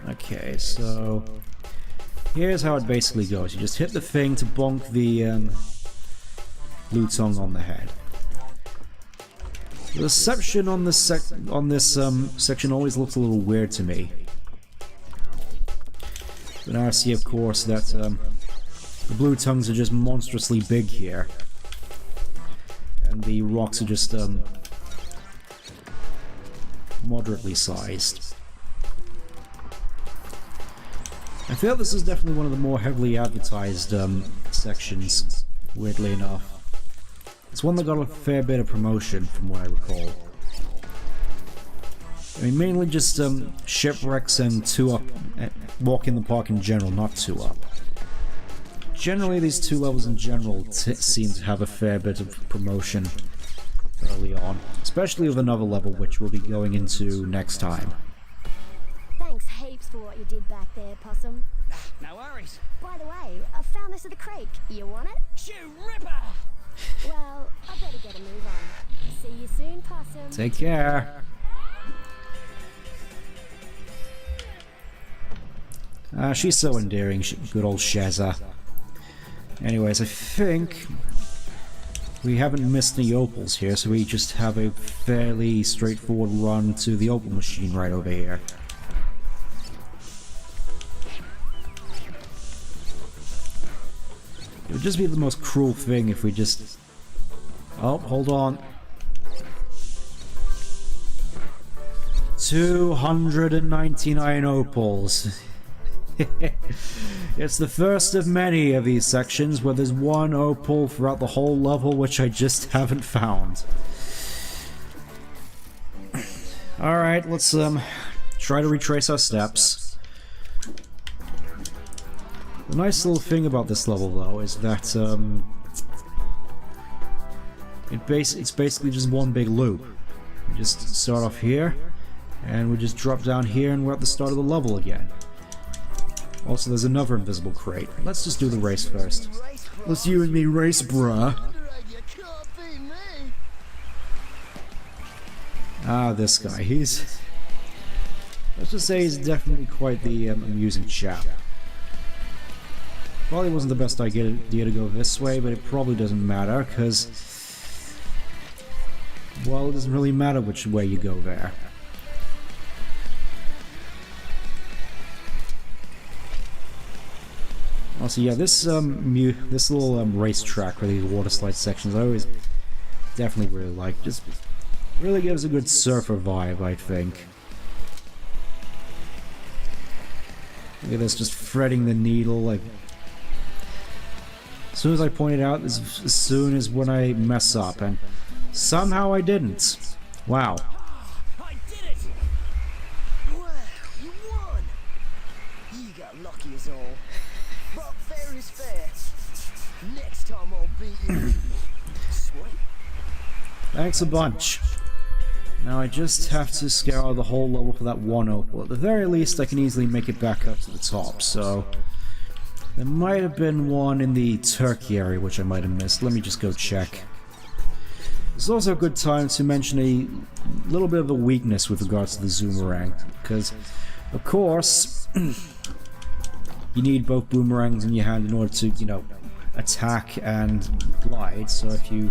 Okay, so here's how it basically goes. You just hit the thing to bonk the blue tongue on the head. The reception on this section always looks a little weird to me. But now I see, of course, that the blue tongues are just monstrously big here, and the rocks are just moderately sized. I feel this is definitely one of the more heavily advertised sections, weirdly enough. It's one that got a fair bit of promotion, from what I recall. I mean, mainly just shipwrecks and 2-up, Walk in the Park in general, not 2-up. Generally, these 2 levels in general seem to have a fair bit of promotion early on, especially with another level which we'll be going into next time. Thanks heaps for what you did back there, Possum. No worries. By the way, I found this at the creek. You want it? Shoot Ripper! Well, I better get a move on. See you soon, Possum. Take care. She's so endearing, good old Shazza. Anyways, I think we haven't missed any opals here, so we just have a fairly straightforward run to the opal machine right over here. It would just be the most cruel thing if we just... Oh, hold on. 299 opals. It's the first of many of these sections where there's one opal throughout the whole level which I just haven't found. Alright, let's try to retrace our steps. The nice little thing about this level though is that it's basically just one big loop. We just start off here and we just drop down here and we're at the start of the level again. Also, there's another invisible crate. Let's just do the race first. Let's you and me race, bruh. Ah, this guy. He's let's just say he's definitely quite the amusing chap. Probably wasn't the best idea to go this way, but it probably doesn't matter, because, well, it doesn't really matter which way you go there. Also, yeah, this little racetrack with these water slide sections, I always definitely really like. Just really gives a good surfer vibe, I think. Look at this, just threading the needle, like... As soon as I pointed out, as soon as when I mess up, and somehow I didn't. Wow. I did it! Wow, you won! You got lucky as all. But fair is fair. Next time I'll beat you. Sweet. Thanks a bunch. Now I just have to scour the whole level for that one opal. At the very least, I can easily make it back up to the top, so... There might have been one in the turkey area which I might have missed. Let me just go check. It's also a good time to mention a little bit of a weakness with regards to the Zoomerang, because, of course, you need both boomerangs in your hand in order to, you know, attack and glide, so if you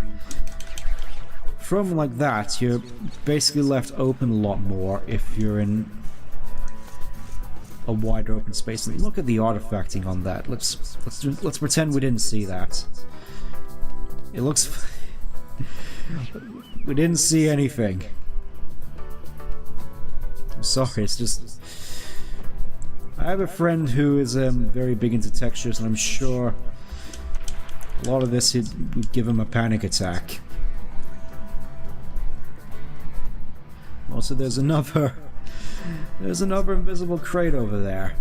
throw them like that, you're basically left open a lot more if you're in a wider open space. And look at the artifacting on that. Let's pretend we didn't see that. It looks... we didn't see anything. I'm sorry, it's just... I have a friend who is very big into textures, and I'm sure a lot of this would give him a panic attack. Also, there's another invisible crate over there.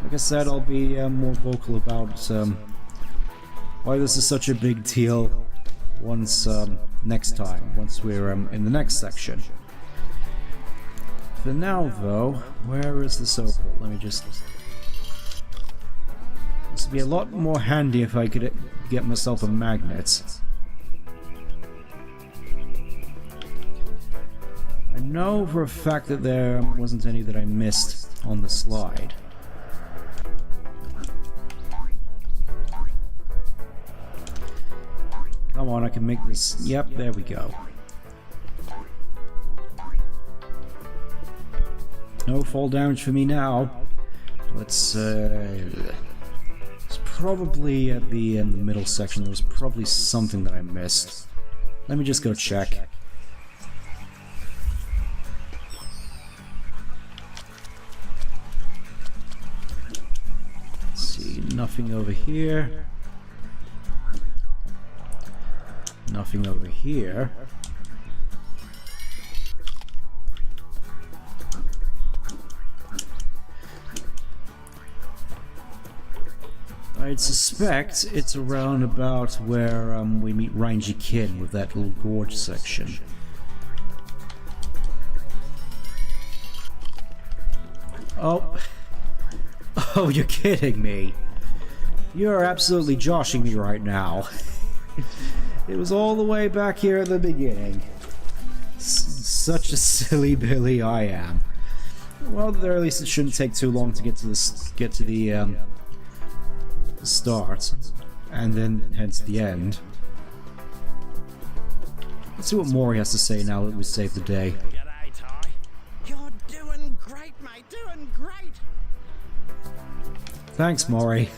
Like I said, I'll be more vocal about why this is such a big deal once next time, once we're in the next section. For now, though, where is this opal? Let me just... This would be a lot more handy if I could get myself a magnet. I know for a fact that there wasn't any that I missed on the slide. Come on, I can make this... Yep, there we go. No fall damage for me now. Let's, it's probably at the middle section. There was probably something that I missed. Let me just go check. Let's see, nothing over here. Nothing over here. I'd suspect it's around about where we meet Rangy Kid with that little gorge section. Oh. Oh, you're kidding me. You're absolutely joshing me right now. It was all the way back here at the beginning. Such a silly Billy I am. Well, at the very least, it shouldn't take too long to get to this, the start, and then hence the end. Let's see what Maury has to say now that we saved the day. G'day, Ty. You're doing great, mate. Doing great. Thanks, Maury.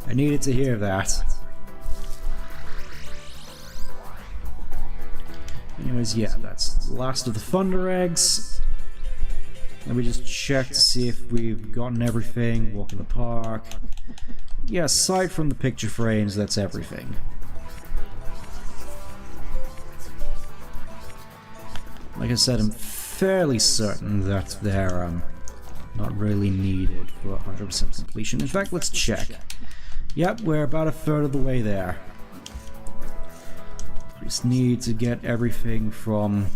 I needed to hear that. Anyways, yeah, that's the last of the Thunder Eggs. Let me just check to see if we've gotten everything. Walk in the park. Yeah, aside from the picture frames, that's everything. Like I said, I'm fairly certain that they're not really needed for 100% completion. In fact, let's check. Yep, we're about a third of the way there. Just need to get everything from,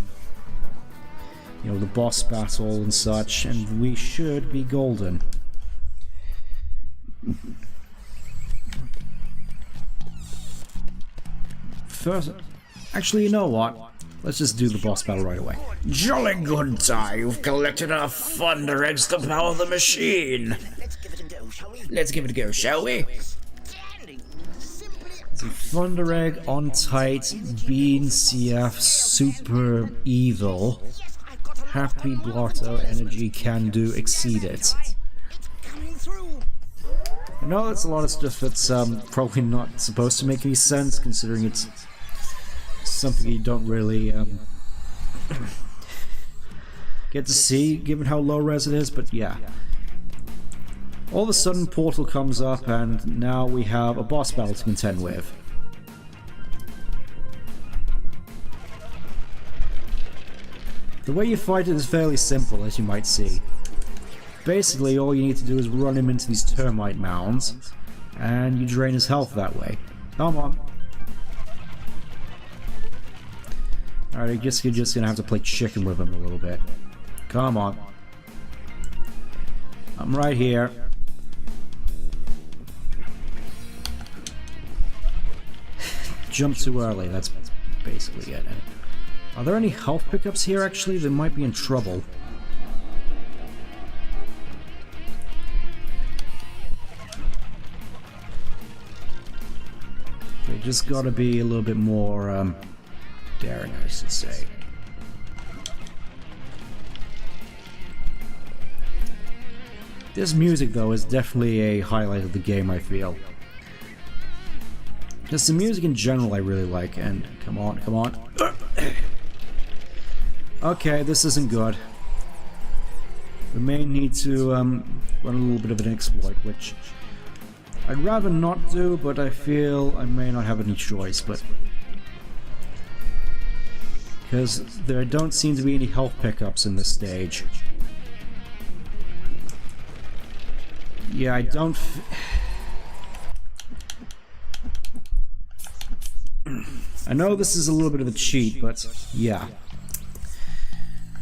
you know, the boss battle and such, and we should be golden. First, actually, you know what? let's just do the boss battle right away. Jolly good, Ty. You've collected enough thunder eggs to power the machine. Let's give it a go, shall we? Let's give it a go, shall we? Standing. Simply The Thunder Egg on tight, Bean CF super evil. Happy Blotto energy can do exceed it. coming through. I know that's a lot of stuff that's probably not supposed to make any sense, considering it's something you don't really get to see, given how low res it is, but yeah. All of a sudden, Portal comes up, and now we have a boss battle to contend with. The way you fight it is fairly simple, as you might see. Basically, all you need to do is run him into these termite mounds, and you drain his health that way. Come on. Alright, I guess you're just gonna have to play chicken with him a little bit. Come on. I'm right here. Jump too early, that's basically it. Are there any health pickups here, actually? They might be in trouble. They just gotta be a little bit more, daring, I should say. This music, though, is definitely a highlight of the game, I feel. Just the music in general I really like, and come on, come on. Okay, this isn't good. We may need to run a little bit of an exploit, which I'd rather not do, but I feel I may not have any choice, but because there don't seem to be any health pickups in this stage. Yeah, I don't I know this is a little bit of a cheat, but yeah.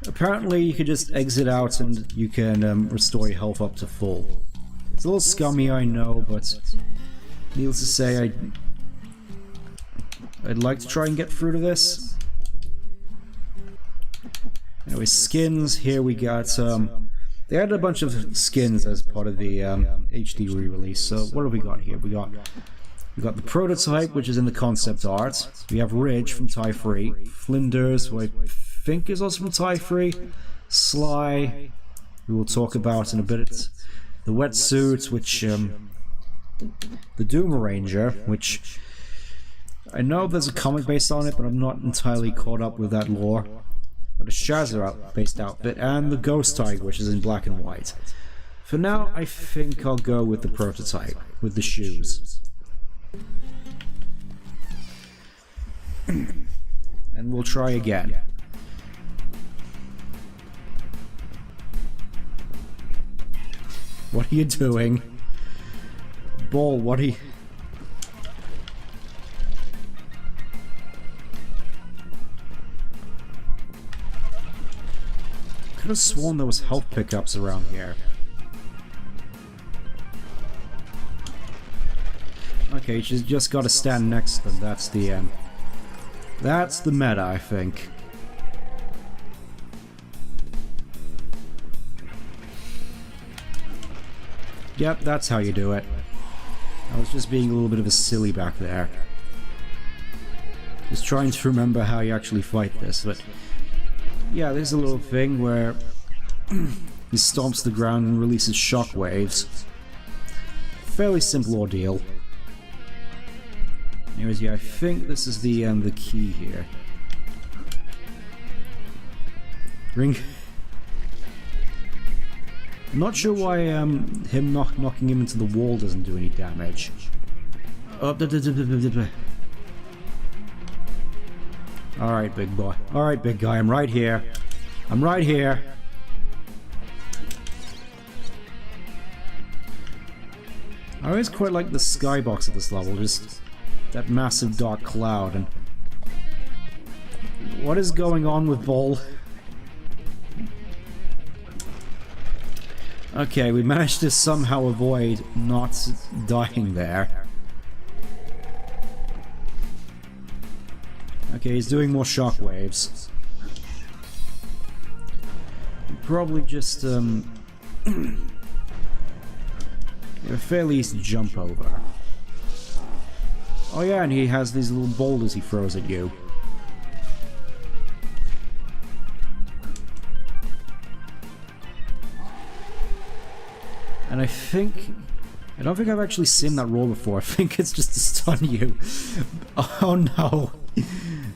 Apparently you could just exit out and you can restore your health up to full. It's a little scummy, I know, but needless to say, I'd like to try and get through to this. Anyway, skins, here we got, they added a bunch of skins as part of the HD re-release, so what have we got here? We got the prototype, which is in the concept art. We have Ridge from Tie Free, Flinders, who I think is also from Tie Free, Sly, who we'll talk about in a bit, the Wetsuit, which, the Doom Ranger, which I know there's a comic based on it, but I'm not entirely caught up with that lore. Got a Shazza based outfit, and the Ghost Tiger, which is in black and white. For now, I think I'll go with the prototype, with the shoes. And we'll try again. What are you doing? Ball, what are you... Could have sworn there was health pickups around here. Okay, she's just got to stand next to them. That's the end. That's the meta, I think. Yep, that's how you do it. I was just being a little bit of a silly back there. Just trying to remember how you actually fight this, but... Yeah, there's a little thing where he stomps the ground and releases shockwaves. Fairly simple ordeal. Anyways, yeah, I think this is the key here. Ring. I'm not sure why him knocking him into the wall doesn't do any damage. Oh, alright, big boy. Alright, big guy, I'm right here. I'm right here. I always quite like the skybox of this level, just that massive dark cloud, and... What is going on with Ball? Okay, we managed to somehow avoid not dying there. Okay, he's doing more shockwaves. Probably just, a fairly easy jump over. Oh yeah, and he has these little boulders he throws at you. And I don't think I've actually seen that roll before. I think it's just to stun you. Oh no.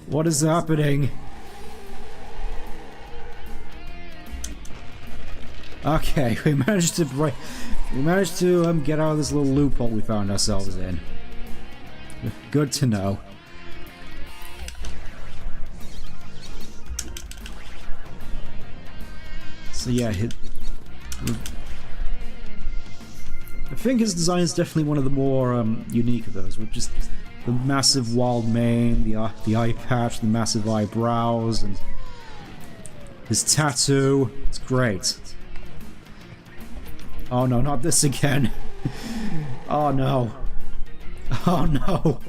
What is happening? Okay, we managed to get out of this little loophole we found ourselves in. Good to know. So yeah, I think his design is definitely one of the more unique of those, with just the massive wild mane, the eye patch, the massive eyebrows, and his tattoo. It's great. Oh no, not this again. Oh no. Oh no.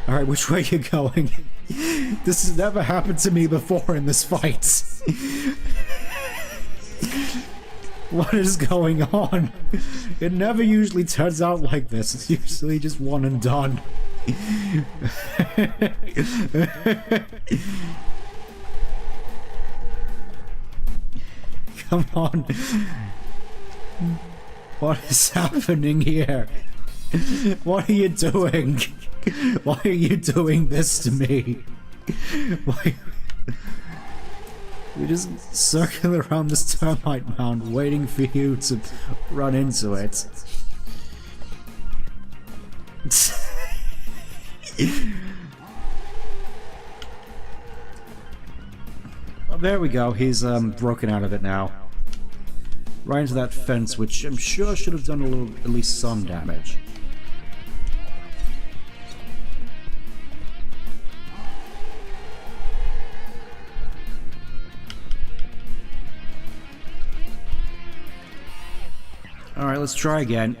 Alright, which way are you going? This has never happened to me before in this fight. What is going on? It never usually turns out like this. It's usually just one and done. Come on. What is happening here? What are you doing? Why are you doing this to me? Why? We're just circling around this termite mound waiting for you to run into it. Oh, there we go, he's broken out of it now. Right into that fence, which I'm sure should have done a little, at least some damage. Alright, let's try again.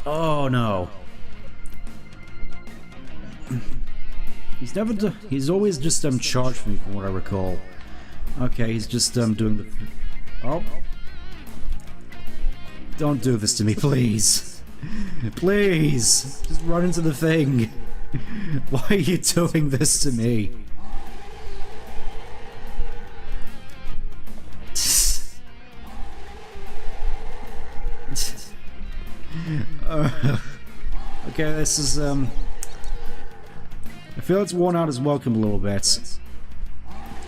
Oh no. He's always just charged me from what I recall. Okay, he's just doing the... Oh. Don't do this to me, please. Please! Just run into the thing. Why are you doing this to me? Okay, this is, I feel it's worn out his welcome a little bit.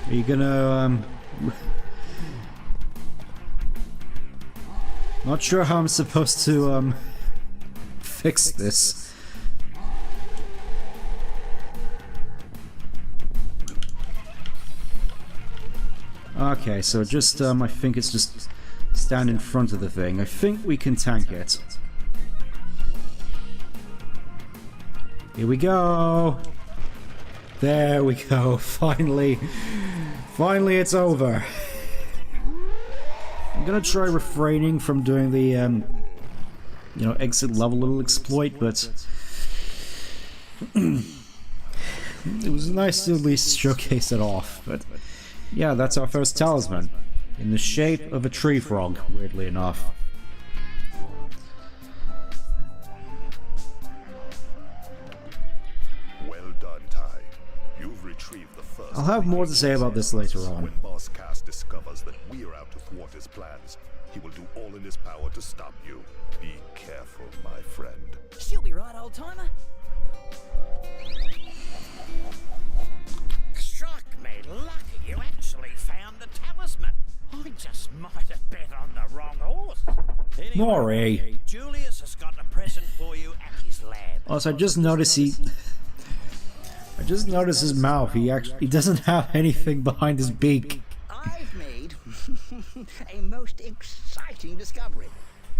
Are you gonna, not sure how I'm supposed to, fix this. Okay, so just, I think it's just stand in front of the thing. I think we can tank it. Here we go! There we go, finally! Finally it's over! I'm gonna try refraining from doing the, you know, exit level little exploit, but... it was nice to at least showcase it off, but... yeah, that's our first talisman. In the shape of a tree frog, weirdly enough. I'll have more to say about this later on. When Boss Cass discovers that we're out to thwart his plans, he will do all in his power to stop you. Be careful, my friend. She'll be right, old timer. Strike me lucky you actually found the talisman. I just might have bet on the wrong horse. Anyway, Maury. Julius has got a present for you at his lab. Also, I just noticed his mouth. He doesn't have anything behind his beak. I've made a most exciting discovery.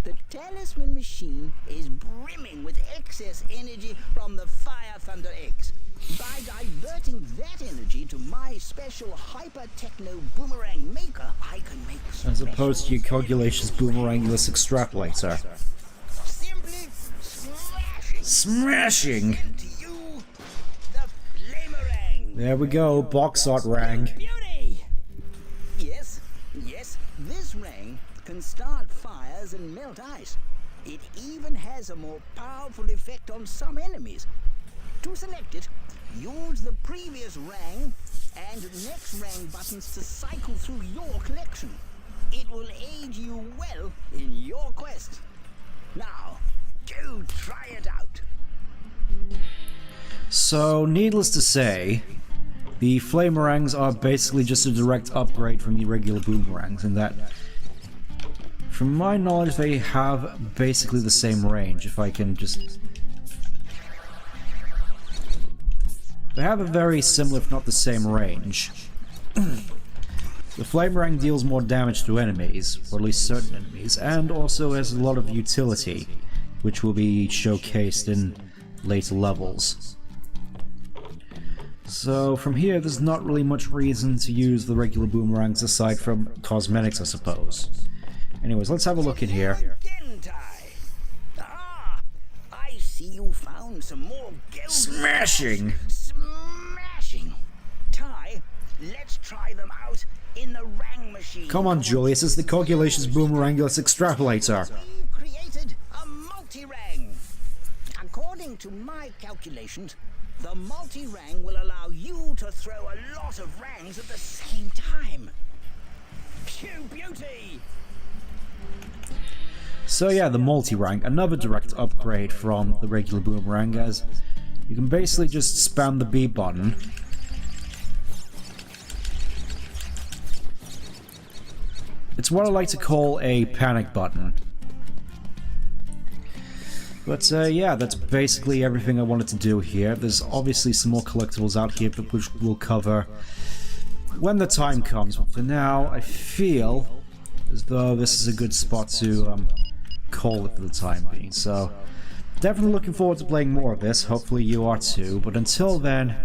The talisman machine is brimming with excess energy from the Fire Thunder eggs. By diverting that energy to my special hyper-techno boomerang maker, I can make As opposed to your Cogulacious Boomerangulus Extrapolator. simply Smashing! to you, the Flamerang. There we go, box art rang. Beauty! Yes, this ring can start fires and melt ice. It even has a more powerful effect on some enemies. To select it, use the previous rang and next rang buttons to cycle through your collection. It will aid you well in your quest. Now, go try it out. So, needless to say, the Flamerangs are basically just a direct upgrade from the regular Boomerangs, in that, from my knowledge, they have basically the same range, if I can just... They have a very similar, if not the same, range. The Flamerang deals more damage to enemies, or at least certain enemies, and also has a lot of utility, which will be showcased in later levels. So from here, there's not really much reason to use the regular Boomerangs aside from cosmetics, I suppose. Anyways, let's have a look in here. Again, Ty. Ah, I see you found some more gilded Smashing! Smashing! Ty, let's try them out in the rang machine. Come on, Julius, it's the Cogulacious Boomerangulus Extrapolator. We've created a multi-rang. According to my calculations, the multi-rang will allow you to throw a lot of rangs at the same time. Phew, beauty! So yeah, the multi-rang, another direct upgrade from the regular Boomerang, as you can basically just spam the B button. It's what I like to call a panic button. But yeah, that's basically everything I wanted to do here. There's obviously some more collectibles out here, but which we'll cover when the time comes. But for now, I feel as though this is a good spot to call it for the time being. So, definitely looking forward to playing more of this. Hopefully you are too. But until then,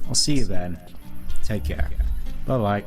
I'll see you then. Take care. Bye-bye.